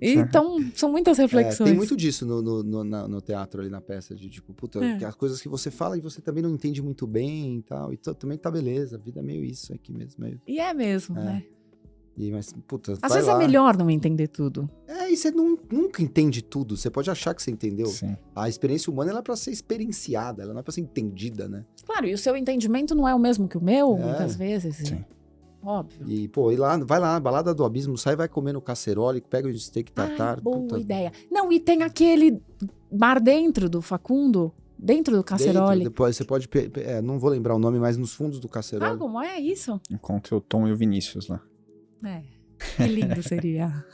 Então, são muitas reflexões.
Tem muito disso no teatro ali na peça, de tipo, puta, que as coisas que você fala e você também não entende muito bem e tal, e também tá beleza, a vida é meio isso aqui mesmo.
E é mesmo, né?
Mas, puta,
Às
vai
vezes
lá.
é melhor não entender tudo.
E você nunca entende tudo, você pode achar que você entendeu.
Sim.
A experiência humana, ela é pra ser experienciada, ela não é pra ser entendida, né?
Claro, e o seu entendimento não é o mesmo que o meu,
É.
muitas vezes.
Sim.
Óbvio.
E, pô, vai lá, balada do abismo, sai, vai comer no casserole, pega o steak tartar.
Boa
puta,
ideia. Não, e tem aquele bar dentro do Facundo, dentro do casserole.
Depois você pode, não vou lembrar o nome, mas nos fundos do
Ah,
casserole.
como é isso?
Encontre o Tom e o Vinícius lá.
É. Que lindo seria.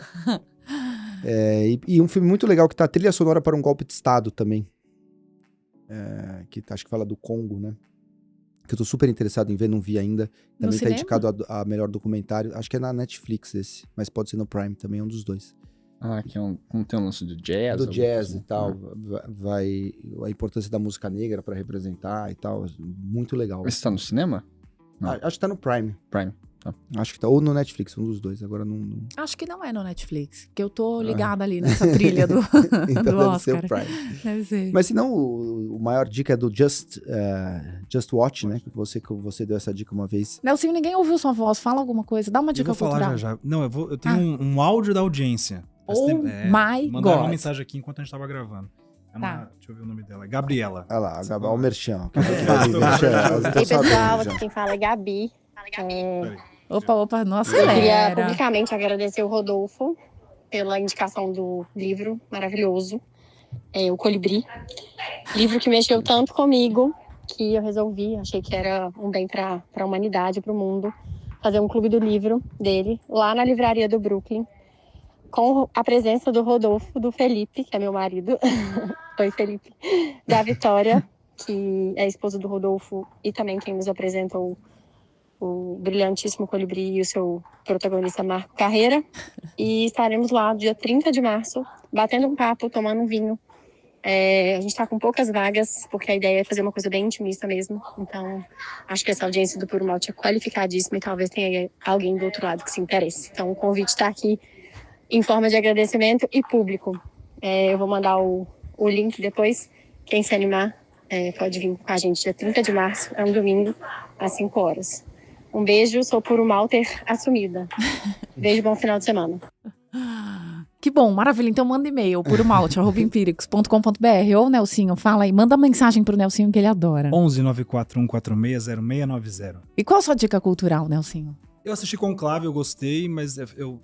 E um filme muito legal que tá trilha sonora para um golpe de Estado também. Que acho que fala do Congo, né? Que eu tô super interessado em ver, não vi ainda.
No
Também tá
cinema?
indicado a melhor documentário. Acho que é na Netflix esse, mas pode ser no Prime também, é um dos dois.
Ah, que não tem um lance do jazz?
Do jazz
alguma
e tal.
coisa?
Vai a importância da música negra pra representar e tal. Muito legal.
Esse tá no cinema? Não.
Acho que tá no Prime.
Prime. Tá.
Acho que tá. Ou no Netflix, um dos dois. Agora não...
Acho que não é no Netflix, que eu tô ligada ali nessa trilha do,
Então
do
deve ser o
Oscar.
Prime.
Deve ser.
Mas se não, o maior dica é do Just Watch, né? Que você deu essa dica uma vez.
Nelson, ninguém ouviu sua voz. Fala alguma coisa. Dá uma
Eu
dica
vou falar
cultural.
já. Não, eu tenho um áudio da audiência.
Oh my
Mandaram uma
God.
mensagem aqui enquanto a gente tava gravando.
Tá.
Deixa eu ver o nome dela. Gabriela.
Olha lá,
Você
o
fala.
Merchan.
Ei, pessoal, aqui quem fala é Gabi.
Peraí.
Opa, não
Eu queria
acelera.
publicamente agradecer o Rodolfo pela indicação do livro maravilhoso, O Colibri. Livro que mexeu tanto comigo, que eu resolvi, achei que era um bem para a humanidade, para o mundo, fazer um clube do livro dele, lá na livraria do Brooklyn, com a presença do Rodolfo, do Felipe, que é meu marido. Oi, Felipe. Da Vitória, que é a esposa do Rodolfo e também quem nos apresentou o brilhantíssimo Colibri e o seu protagonista Marco Carreira. E estaremos lá dia 30 de março, batendo um papo, tomando um vinho. A gente está com poucas vagas, porque a ideia é fazer uma coisa bem intimista mesmo. Então, acho que essa audiência do Puro Malte é qualificadíssima e talvez tenha alguém do outro lado que se interesse. Então, o convite está aqui em forma de agradecimento e público. Eu vou mandar o link depois. Quem se animar pode vir com a gente dia 30 de março, é um domingo, às 5 horas. Um beijo, sou Puro Malter assumida. Beijo, bom final de semana.
Que bom, maravilha. Então manda e-mail, puromalte@empiricus.com.br. Ou Nelsinho, fala aí, manda mensagem pro Nelsinho que ele adora.
11 94146 0690.
E qual a sua dica cultural, Nelsinho?
Eu assisti Conclave, eu gostei, mas eu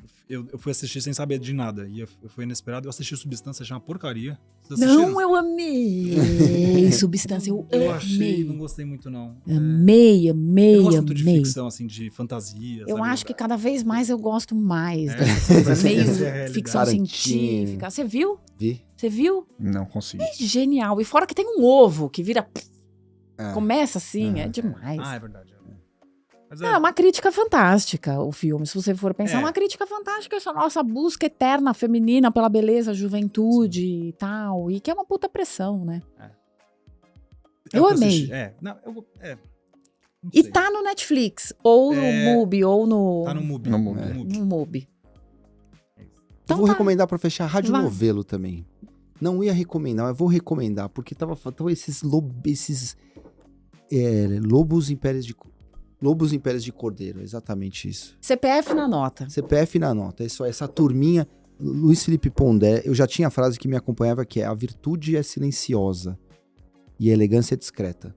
fui assistir sem saber de nada. E foi inesperado. Eu assisti Substância, achei uma porcaria.
Não, eu amei. Substância, eu amei.
Eu achei, não gostei muito, não.
Amei.
Eu não gosto muito de ficção, assim, de fantasia.
Eu
sabe?
acho que cada vez mais eu gosto mais
É,
dessas coisas, meio
essa é a realidade.
ficção
Tarantino.
científica. Você viu?
Vi?
Você viu?
Não consegui.
É genial. E fora que tem um ovo que vira...
É.
Começa assim, é demais.
Ah, é verdade. Mas
É uma crítica fantástica o filme, se você for pensar. É uma crítica fantástica, essa nossa busca eterna feminina pela beleza, juventude e tal. E que é uma puta pressão, né? Eu amei.
não
E
sei.
tá no Netflix, ou no Mubi, ou no...
Tá no Mubi.
No Mubi.
No Mubi.
Eu
Então
vou
tá.
recomendar pra fechar Rádio Novelo também. Não ia recomendar, mas vou recomendar, porque tava esses Lobos Impérios de Cordeiro, exatamente isso.
CPF na nota.
CPF na nota, isso, essa turminha, Luiz Felipe Pondé, eu já tinha a frase que me acompanhava que é: a virtude é silenciosa e a elegância é discreta.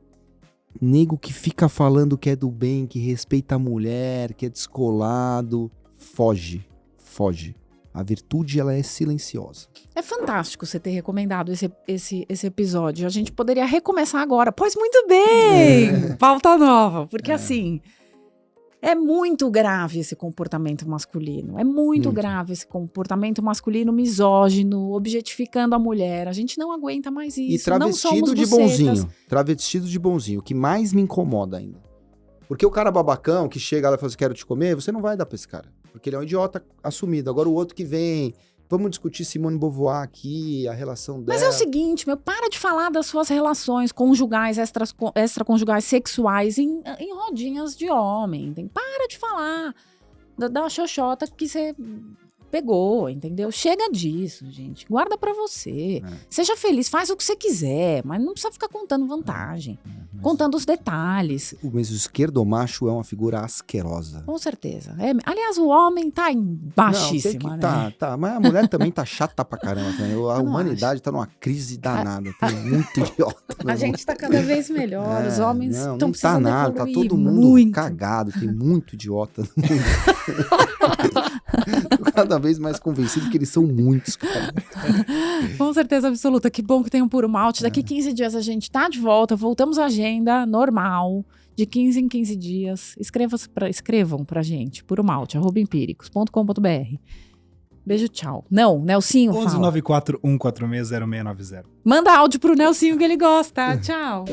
Nego que fica falando que é do bem, que respeita a mulher, que é descolado, foge. A virtude, ela é silenciosa.
É fantástico você ter recomendado esse episódio. A gente poderia recomeçar agora. Pois muito bem! Pauta nova. Porque assim, é muito grave esse comportamento masculino. É muito grave esse comportamento masculino misógino, objetificando a mulher. A gente não aguenta mais isso.
E travestido de bonzinho. Travestido de bonzinho. O que mais me incomoda ainda. Porque o cara babacão que chega lá e fala assim, quero te comer, você não vai dar pra esse cara. Porque ele é um idiota assumido. Agora o outro que vem, vamos discutir Simone de Beauvoir aqui, a relação dela.
Mas é o seguinte, para de falar das suas relações conjugais, extraconjugais, sexuais em rodinhas de homem. Para de falar da xoxota que você pegou, entendeu? Chega disso, gente. Guarda pra você. Seja feliz, faz o que você quiser, mas não precisa ficar contando vantagem. Contando os detalhes.
Mas o esquerdomacho é uma figura asquerosa.
Com certeza. Aliás, o homem tá em baixíssima, né?
Tá, mas a mulher também tá chata pra caramba. A humanidade tá numa crise danada. Tem muito idiota.
A gente tá cada vez melhor. Os homens estão
não
precisando
tá nada,
evoluir
tá todo mundo
muito.
cagado. Tem muito idiota no mundo. Tô cada vez mais convencido que eles são muitos, cara.
Com certeza absoluta. Que bom que tem um Puro Malte. Daqui 15 dias a gente tá de volta. Voltamos à agenda normal. De 15 em 15 dias. Escrevam pra gente. puromalte@empiricus.com.br. Beijo, tchau. Não, Nelsinho,
11
fala.
941460690.
Manda áudio pro Nelsinho que ele gosta. Tchau.